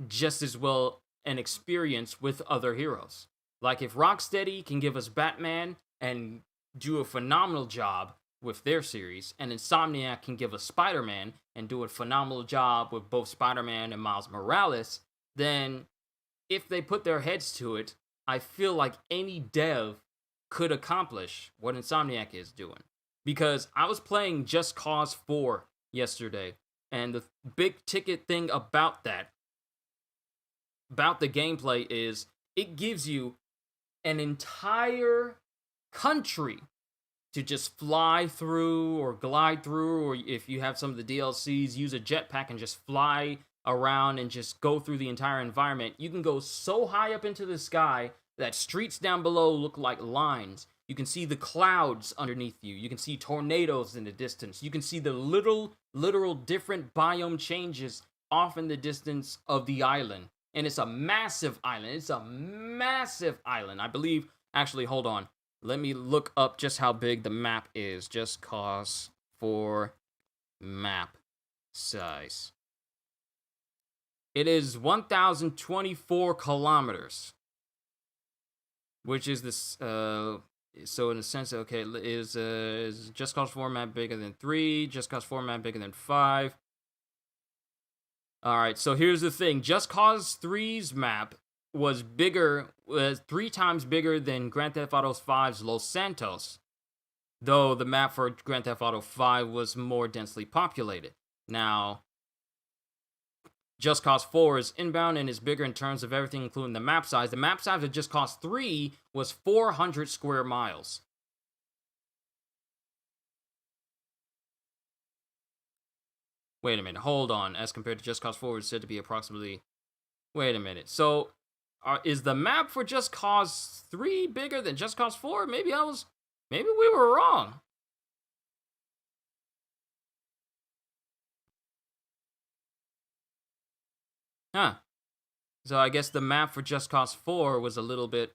just as well an experience with other heroes. Like if Rocksteady can give us Batman and do a phenomenal job with their series, and Insomniac can give us Spider-Man and do a phenomenal job with both Spider-Man and Miles Morales, then if they put their heads to it, I feel like any dev could accomplish what Insomniac is doing. Because I was playing Just Cause 4 yesterday, and the big ticket thing about the gameplay is it gives you an entire country to just fly through or glide through, or if you have some of the DLCs, use a jetpack and just fly around and just go through the entire environment. You can go so high up into the sky that streets down below look like lines. You can see the clouds underneath you. You can see tornadoes in the distance. You can see the literal different biome changes off in the distance of the island. And it's a massive island. It's a massive island. I believe, actually, hold on. Let me look up just how big the map is. Just Cause 4 map size. It is 1,024 kilometers. Which is this, so in a sense, okay, is Just Cause 4 map bigger than 3? Just Cause 4 map bigger than 5? Alright, so here's the thing. Just Cause 3's map was 3 times bigger than Grand Theft Auto 5's Los Santos, though the map for Grand Theft Auto 5 was more densely populated. Now, Just Cause 4 is inbound and is bigger in terms of everything, including the map size. The map size of Just Cause 3 was 400 square miles. Wait a minute, hold on. As compared to Just Cause 4, it's said to be approximately... Wait a minute, so... is the map for Just Cause 3 bigger than Just Cause 4? Maybe we were wrong. Huh. So I guess the map for Just Cause 4 was a little bit.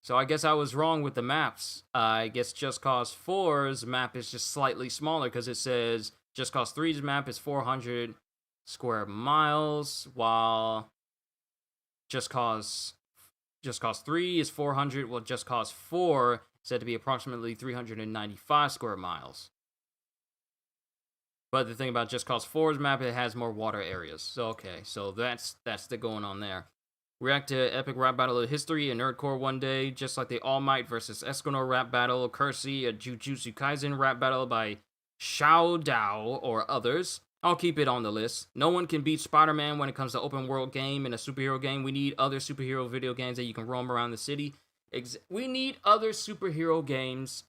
So I guess I was wrong with the maps. I guess Just Cause 4's map is just slightly smaller because it says Just Cause 3's map is 400 square miles, while Just Cause Just Cause 3 is 400, while Just Cause 4 is said to be approximately 395 square miles. But the thing about Just Cause 4's map, it has more water areas. So okay, so that's the going on there. React to epic rap battle of history in Nerdcore one day, just like the All Might versus Escanor rap battle, Kersey, a Jujutsu Kaisen rap battle by Xiao Dao or others. I'll keep it on the list. No one can beat Spider-Man when it comes to open world game and a superhero game. We need other superhero video games that you can roam around the city. We need other superhero games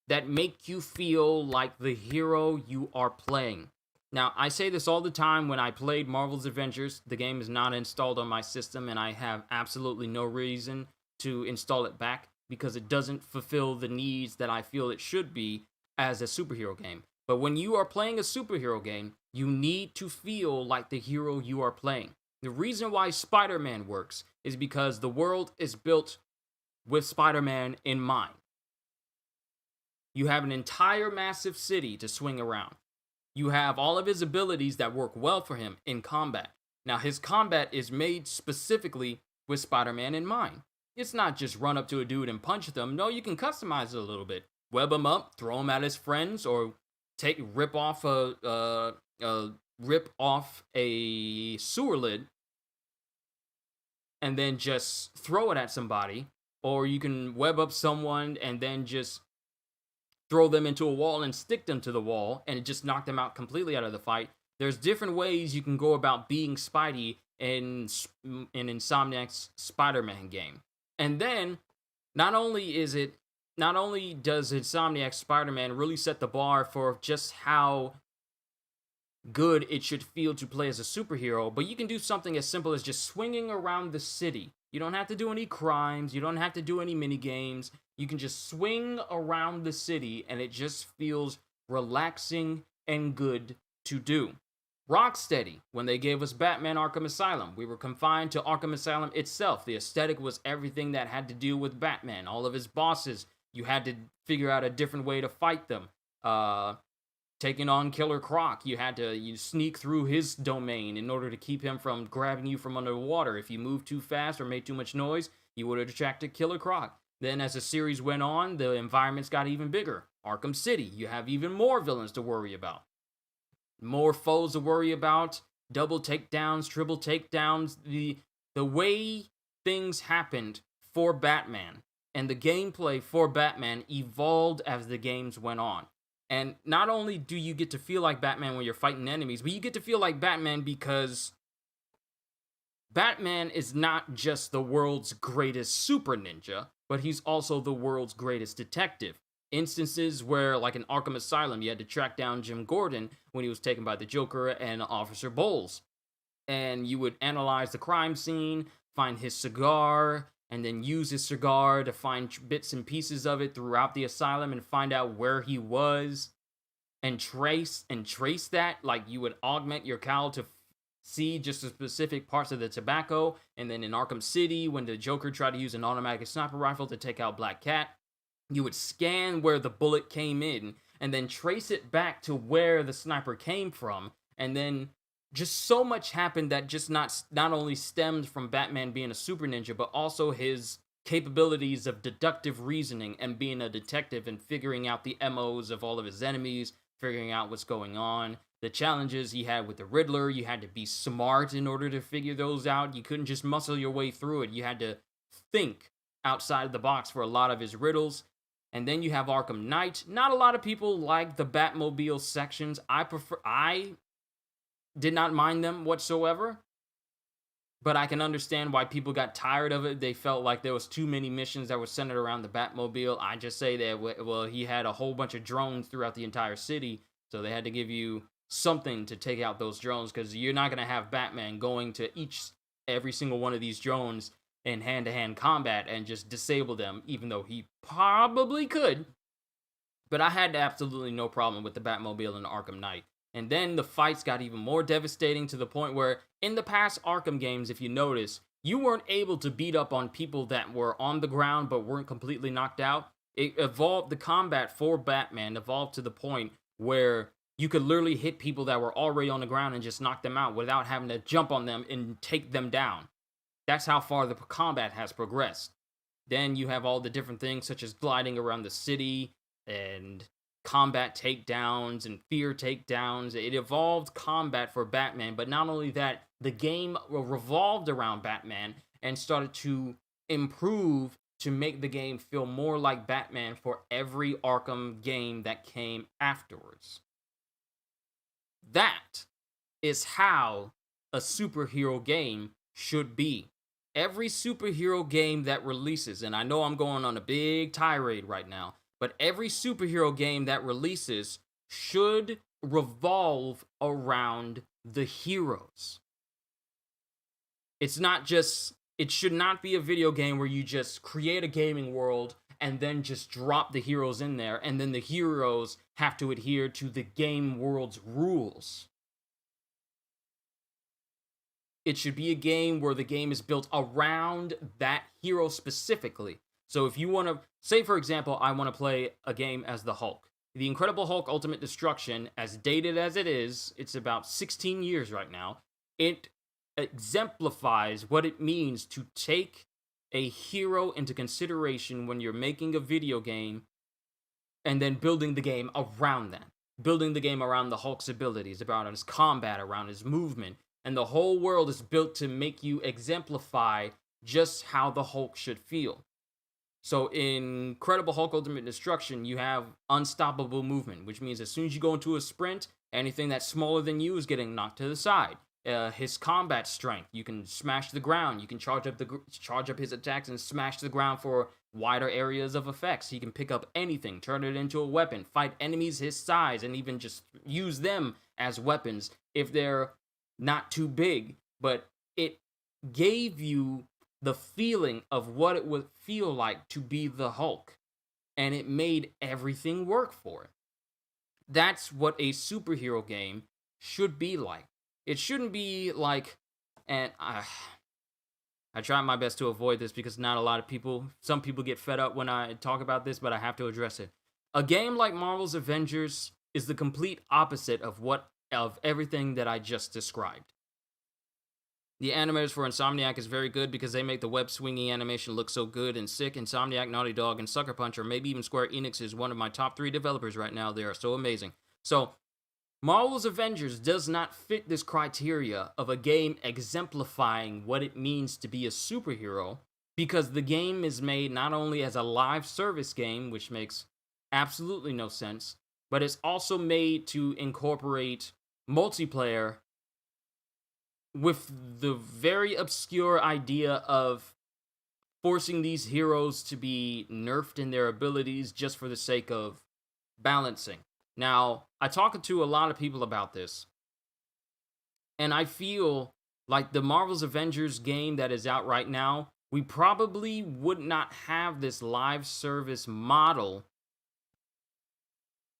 that make you feel like the hero you are playing. Now, I say this all the time when I played Marvel's Avengers. The game is not installed on my system, and I have absolutely no reason to install it back because it doesn't fulfill the needs that I feel it should be as a superhero game. But when you are playing a superhero game, you need to feel like the hero you are playing. The reason why Spider-Man works is because the world is built with Spider-Man in mind. You have an entire massive city to swing around. You have all of his abilities that work well for him in combat. Now, his combat is made specifically with Spider-Man in mind. It's not just run up to a dude and punch them. No, you can customize it a little bit. Web him up, throw him at his friends, or rip off a sewer lid and then just throw it at somebody. Or you can web up someone and then just throw them into a wall and stick them to the wall and just knock them out completely out of the fight. There's different ways you can go about being Spidey in Insomniac's Spider-Man game. And then, not only does Insomniac's Spider-Man really set the bar for just how good it should feel to play as a superhero, but you can do something as simple as just swinging around the city. You don't have to do any crimes, you don't have to do any mini games. You can just swing around the city and it just feels relaxing and good to do. Rocksteady, when they gave us Batman Arkham Asylum, we were confined to Arkham Asylum itself. The aesthetic was everything that had to do with Batman. All of his bosses, you had to figure out a different way to fight them. Taking on Killer Croc, you sneak through his domain in order to keep him from grabbing you from under the water. If you moved too fast or made too much noise, you would have attracted Killer Croc. Then as the series went on, the environments got even bigger. Arkham City, you have even more villains to worry about. More foes to worry about, double takedowns, triple takedowns. The way things happened for Batman and the gameplay for Batman evolved as the games went on. And not only do you get to feel like Batman when you're fighting enemies, but you get to feel like Batman because Batman is not just the world's greatest super ninja, but he's also the world's greatest detective. Instances where, like in Arkham Asylum, you had to track down Jim Gordon when he was taken by the Joker and Officer Bowles. And you would analyze the crime scene, find his cigar, and then use his cigar to find bits and pieces of it throughout the asylum and find out where he was and trace that. Like, you would augment your cowl to see just the specific parts of the tobacco. And then in Arkham City, when the Joker tried to use an automatic sniper rifle to take out Black Cat, you would scan where the bullet came in and then trace it back to where the sniper came from. And then just so much happened that just not only stemmed from Batman being a super ninja, but also his capabilities of deductive reasoning and being a detective and figuring out the MOs of all of his enemies, figuring out what's going on. The challenges he had with the Riddler, you had to be smart in order to figure those out. You couldn't just muscle your way through it. You had to think outside the box for a lot of his riddles. And then you have Arkham Knight. Not a lot of people like the Batmobile sections. I did not mind them whatsoever, but I can understand why people got tired of it. They felt like there was too many missions that were centered around the Batmobile. I just say that, well, he had a whole bunch of drones throughout the entire city, so they had to give you something to take out those drones, because you're not going to have Batman going to every single one of these drones in hand-to-hand combat and just disable them, even though he probably could. But I had absolutely no problem with the Batmobile in Arkham Knight. And then the fights got even more devastating to the point where in the past Arkham games, if you notice, you weren't able to beat up on people that were on the ground but weren't completely knocked out. It evolved, the combat for Batman evolved to the point where you could literally hit people that were already on the ground and just knock them out without having to jump on them and take them down. That's how far the combat has progressed. Then you have all the different things such as gliding around the city and combat takedowns and fear takedowns. It evolved combat for Batman, but not only that, the game revolved around Batman and started to improve to make the game feel more like Batman for every Arkham game that came afterwards. That is how a superhero game should be. Every superhero game that releases, and I know I'm going on a big tirade right now, but every superhero game that releases should revolve around the heroes. It's not just, it should not be a video game where you just create a gaming world and then just drop the heroes in there, and then the heroes have to adhere to the game world's rules. It should be a game where the game is built around that hero specifically. So if you want to, say for example, I want to play a game as the Hulk. The Incredible Hulk Ultimate Destruction, as dated as it is, it's about 16 years right now, it exemplifies what it means to take a hero into consideration when you're making a video game and then building the game around that. Building the game around the Hulk's abilities, around his combat, around his movement. And the whole world is built to make you exemplify just how the Hulk should feel. So in Incredible Hulk Ultimate Destruction, you have unstoppable movement, which means as soon as you go into a sprint, anything that's smaller than you is getting knocked to the side. His combat strength, you can smash the ground, you can charge up his attacks and smash the ground for wider areas of effects. He can pick up anything, turn it into a weapon, fight enemies his size, and even just use them as weapons if they're not too big. But it gave you the feeling of what it would feel like to be the Hulk, and it made everything work for it. That's what a superhero game should be like. It shouldn't be like, and I try my best to avoid this because not a lot of people, some people get fed up when I talk about this, but I have to address it. A game like Marvel's Avengers is the complete opposite of everything that I just described. The animators for Insomniac is very good because they make the web-swinging animation look so good and sick. Insomniac, Naughty Dog, and Sucker Punch, or maybe even Square Enix, is one of my top 3 developers right now. They are so amazing. So, Marvel's Avengers does not fit this criteria of a game exemplifying what it means to be a superhero, because the game is made not only as a live service game, which makes absolutely no sense, but it's also made to incorporate multiplayer with the very obscure idea of forcing these heroes to be nerfed in their abilities just for the sake of balancing. Now, I talked to a lot of people about this, and I feel like the Marvel's Avengers game that is out right now, we probably would not have this live service model,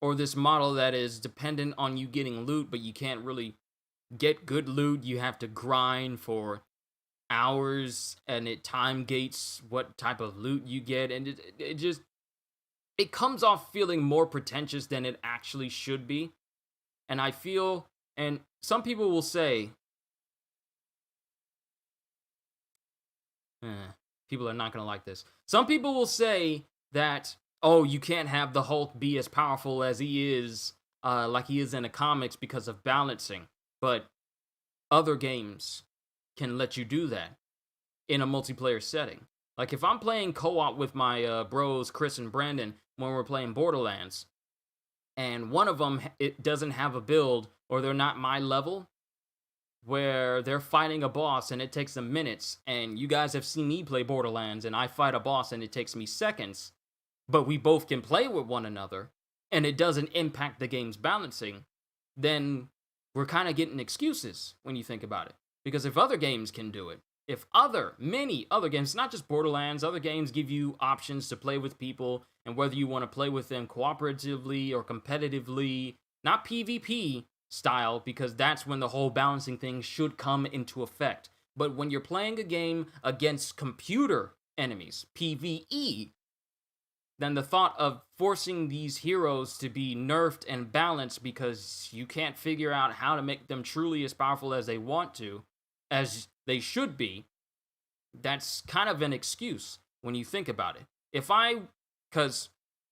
or this model that is dependent on you getting loot, but you can't really get good loot. You have to grind for hours, and it time gates what type of loot you get, and it comes off feeling more pretentious than it actually should be. And I feel, and some people will say, people are not going to like this. Some people will say that, oh, you can't have the Hulk be as powerful as he is, like he is in the comics because of balancing. But other games can let you do that in a multiplayer setting. Like if I'm playing co-op with my bros, Chris and Brandon, when we're playing Borderlands, and one of them, it doesn't have a build, or they're not my level, where they're fighting a boss and it takes them minutes, and you guys have seen me play Borderlands, and I fight a boss and it takes me seconds, but we both can play with one another, and it doesn't impact the game's balancing, then we're kind of getting excuses when you think about it. Because if other games can do it, if many other games, not just Borderlands, other games give you options to play with people, and whether you want to play with them cooperatively or competitively, not PvP style, because that's when the whole balancing thing should come into effect. But when you're playing a game against computer enemies, PvE, then the thought of forcing these heroes to be nerfed and balanced because you can't figure out how to make them truly as powerful as they want to, as they should be, that's kind of an excuse when you think about it. Because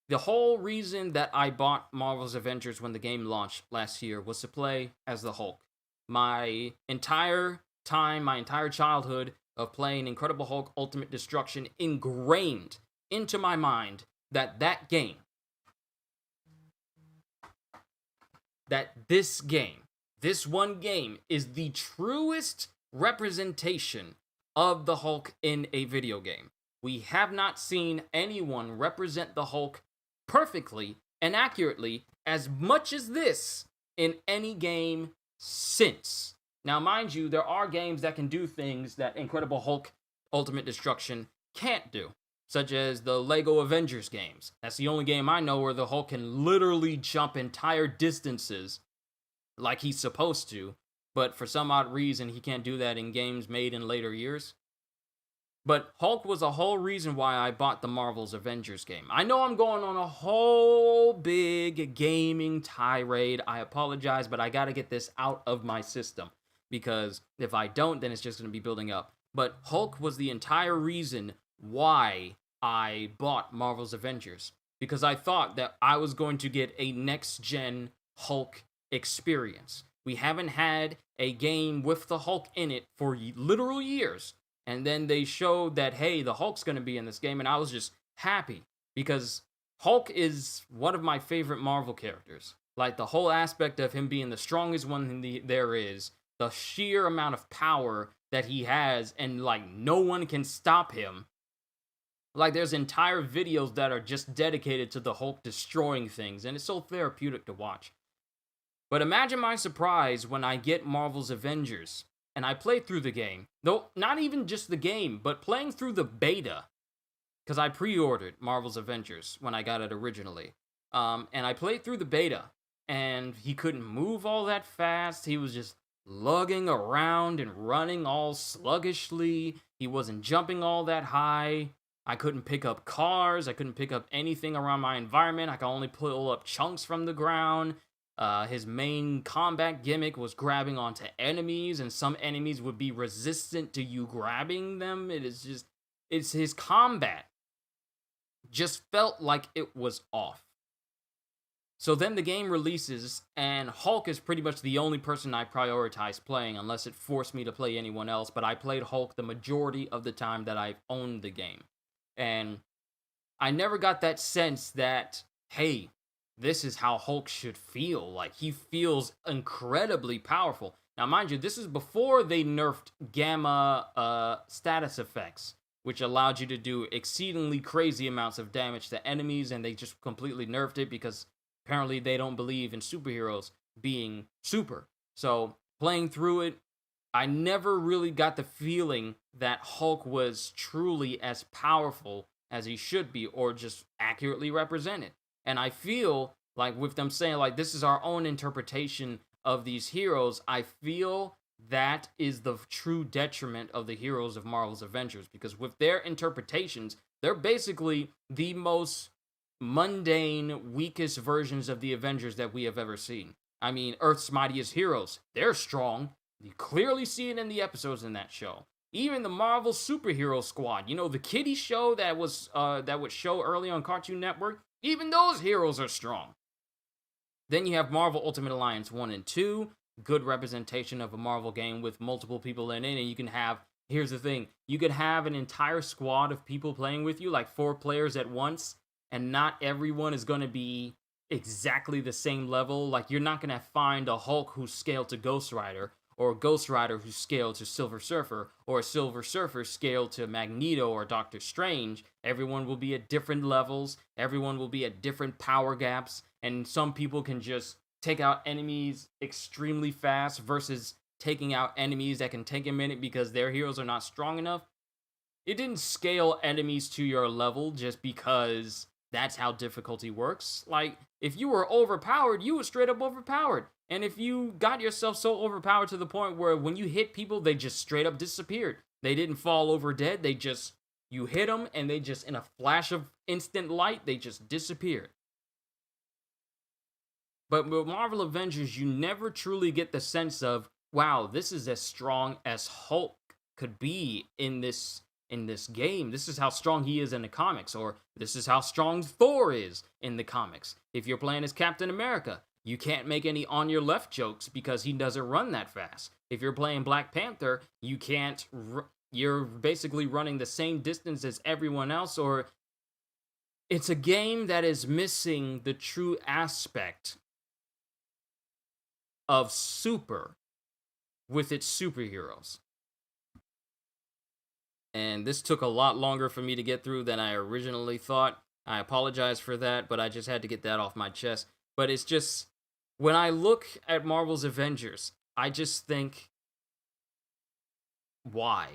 the whole reason that I bought Marvel's Avengers when the game launched last year was to play as the Hulk. My entire childhood of playing Incredible Hulk Ultimate Destruction ingrained into my mind that this one game is the truest representation of the Hulk in a video game. We have not seen anyone represent the Hulk perfectly and accurately as much as this in any game since. Now, mind you, there are games that can do things that Incredible Hulk Ultimate Destruction can't do, such as the Lego Avengers games. That's the only game I know where the Hulk can literally jump entire distances like he's supposed to, but for some odd reason, he can't do that in games made in later years. But Hulk was a whole reason why I bought the Marvel's Avengers game. I know I'm going on a whole big gaming tirade. I apologize, but I gotta get this out of my system, because if I don't, then it's just gonna be building up. But Hulk was the entire reason why I bought Marvel's Avengers, because I thought that I was going to get a next-gen Hulk experience. We haven't had a game with the Hulk in it for literal years, and then they showed that, hey, the Hulk's going to be in this game, and I was just happy, because Hulk is one of my favorite Marvel characters. Like, the whole aspect of him being the strongest one there is, the sheer amount of power that he has, and, like, no one can stop him. Like, there's entire videos that are just dedicated to the Hulk destroying things, and it's so therapeutic to watch. But imagine my surprise when I get Marvel's Avengers, and I play through the game. Though, not even just the game, but playing through the beta. Because I pre-ordered Marvel's Avengers when I got it originally. And I played through the beta, and he couldn't move all that fast. He was just lugging around and running all sluggishly. He wasn't jumping all that high. I couldn't pick up cars. I couldn't pick up anything around my environment. I could only pull up chunks from the ground. His main combat gimmick was grabbing onto enemies, and some enemies would be resistant to you grabbing them. It's his combat just felt like it was off. So then the game releases, and Hulk is pretty much the only person I prioritize playing, unless it forced me to play anyone else, but I played Hulk the majority of the time that I've owned the game. And I never got that sense that, hey, this is how Hulk should feel. Like, he feels incredibly powerful. Now, mind you, this is before they nerfed gamma status effects, which allowed you to do exceedingly crazy amounts of damage to enemies, and they just completely nerfed it because apparently they don't believe in superheroes being super. So, playing through it, I never really got the feeling that Hulk was truly as powerful as he should be, or just accurately represented. And I feel like with them saying, like, this is our own interpretation of these heroes, I feel that is the true detriment of the heroes of Marvel's Avengers. Because with their interpretations, they're basically the most mundane, weakest versions of the Avengers that we have ever seen. I mean, Earth's mightiest heroes, they're strong. You clearly see it in the episodes in that show. Even the Marvel Superhero Squad, you know, the kiddie show that would show early on Cartoon Network, even those heroes are strong. Then you have Marvel Ultimate Alliance 1 and 2, good representation of a Marvel game with multiple people in it, and you can have, here's the thing, you could have an entire squad of people playing with you, like 4 players at once, and not everyone is going to be exactly the same level. Like, you're not going to find a Hulk who's scaled to Ghost Rider, or a Ghost Rider who's scaled to Silver Surfer, or a Silver Surfer scaled to Magneto or Doctor Strange. Everyone will be at different levels, everyone will be at different power gaps, and some people can just take out enemies extremely fast versus taking out enemies that can take a minute because their heroes are not strong enough. It didn't scale enemies to your level just because that's how difficulty works. Like, if you were overpowered, you were straight up overpowered. And if you got yourself so overpowered to the point where when you hit people, they just straight up disappeared. They didn't fall over dead. They just, you hit them and they just, in a flash of instant light, they just disappeared. But with Marvel Avengers, you never truly get the sense of, wow, this is as strong as Hulk could be in this game. This is how strong he is in the comics, or this is how strong Thor is in the comics. If you're playing as Captain America, you can't make any on your left jokes because he doesn't run that fast. If you're playing Black Panther, you can't, you're basically running the same distance as everyone else, or it's a game that is missing the true aspect of super with its superheroes. And this took a lot longer for me to get through than I originally thought. I apologize for that, but I just had to get that off my chest. But it's just, when I look at Marvel's Avengers, I just think, why?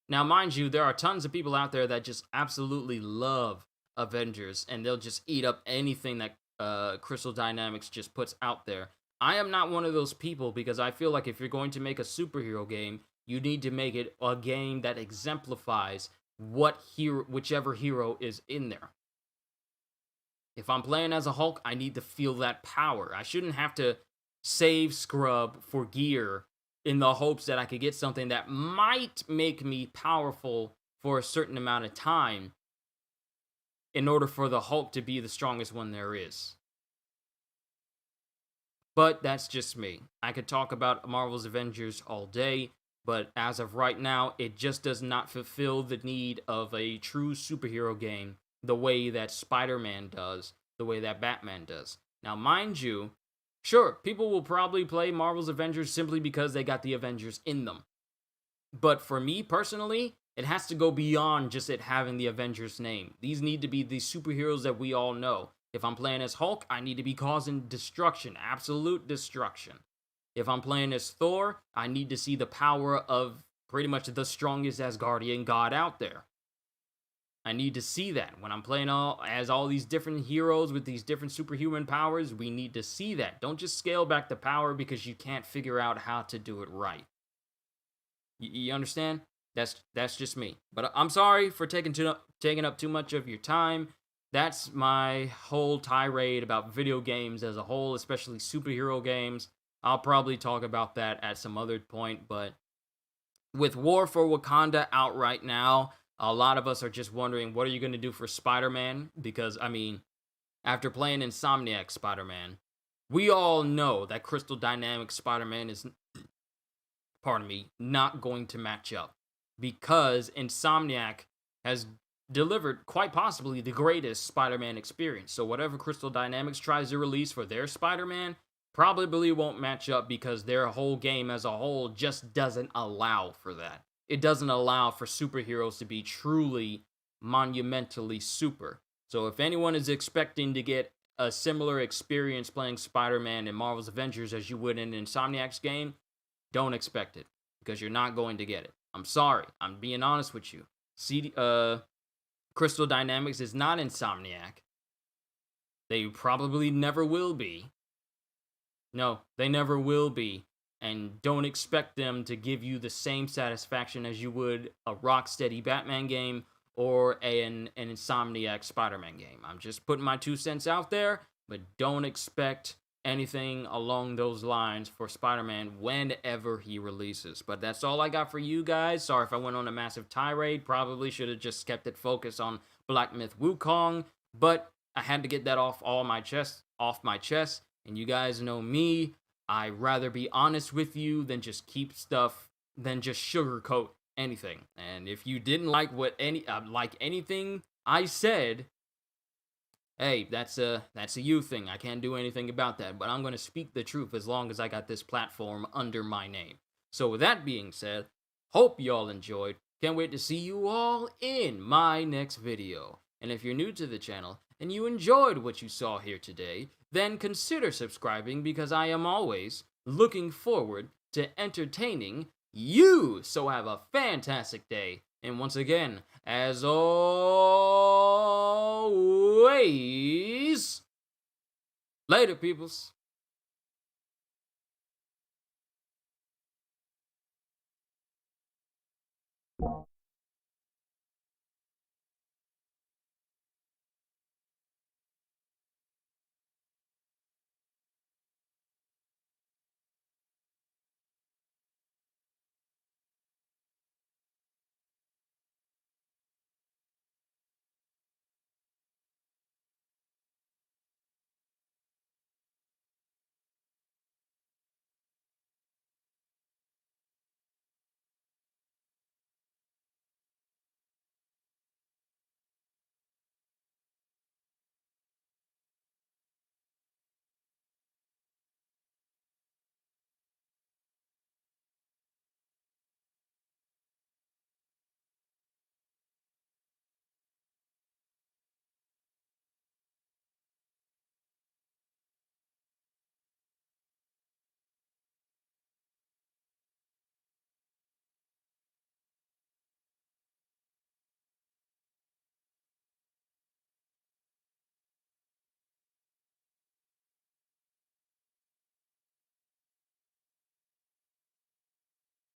Now, mind you, there are tons of people out there that just absolutely love Avengers, and they'll just eat up anything that Crystal Dynamics just puts out there. I am not one of those people, because I feel like if you're going to make a superhero game, you need to make it a game that exemplifies whichever hero is in there. If I'm playing as a Hulk, I need to feel that power. I shouldn't have to save scrub for gear in the hopes that I could get something that might make me powerful for a certain amount of time in order for the Hulk to be the strongest one there is. But that's just me. I could talk about Marvel's Avengers all day, but as of right now, it just does not fulfill the need of a true superhero game the way that Spider-Man does, the way that Batman does. Now, mind you, sure, people will probably play Marvel's Avengers simply because they got the Avengers in them. But for me, personally, it has to go beyond just it having the Avengers name. These need to be the superheroes that we all know. If I'm playing as Hulk, I need to be causing destruction, absolute destruction. If I'm playing as Thor, I need to see the power of pretty much the strongest Asgardian god out there. I need to see that. When I'm playing as all these different heroes with these different superhuman powers, we need to see that. Don't just scale back the power because you can't figure out how to do it right. You understand? That's just me. But I'm sorry for taking up too much of your time. That's my whole tirade about video games as a whole, especially superhero games. I'll probably talk about that at some other point, but with War for Wakanda out right now, a lot of us are just wondering, what are you going to do for Spider-Man? Because, I mean, after playing Insomniac Spider-Man, we all know that Crystal Dynamics Spider-Man is, pardon me, not going to match up. Because Insomniac has delivered quite possibly the greatest Spider-Man experience. So whatever Crystal Dynamics tries to release for their Spider-Man probably won't match up because their whole game as a whole just doesn't allow for that. It doesn't allow for superheroes to be truly monumentally super. So if anyone is expecting to get a similar experience playing Spider-Man in Marvel's Avengers as you would in Insomniac's game, don't expect it, because you're not going to get it. I'm sorry. I'm being honest with you. Crystal Dynamics is not Insomniac. They probably never will be. No, they never will be. And don't expect them to give you the same satisfaction as you would a Rocksteady Batman game or an Insomniac Spider-Man game. I'm just putting my 2 cents out there, but don't expect anything along those lines for Spider-Man whenever he releases. But that's all I got for you guys. Sorry if I went on a massive tirade. Probably should have just kept it focused on Black Myth Wukong, but I had to get that off my chest. And you guys know me. I'd rather be honest with you than just sugarcoat anything. And if you didn't like anything I said, hey, that's a you thing. I can't do anything about that. But I'm going to speak the truth as long as I got this platform under my name. So with that being said, hope y'all enjoyed. Can't wait to see you all in my next video. And if you're new to the channel and you enjoyed what you saw here today, then consider subscribing, because I am always looking forward to to entertaining you. So have a fantastic day. And once again, as always, later, peoples.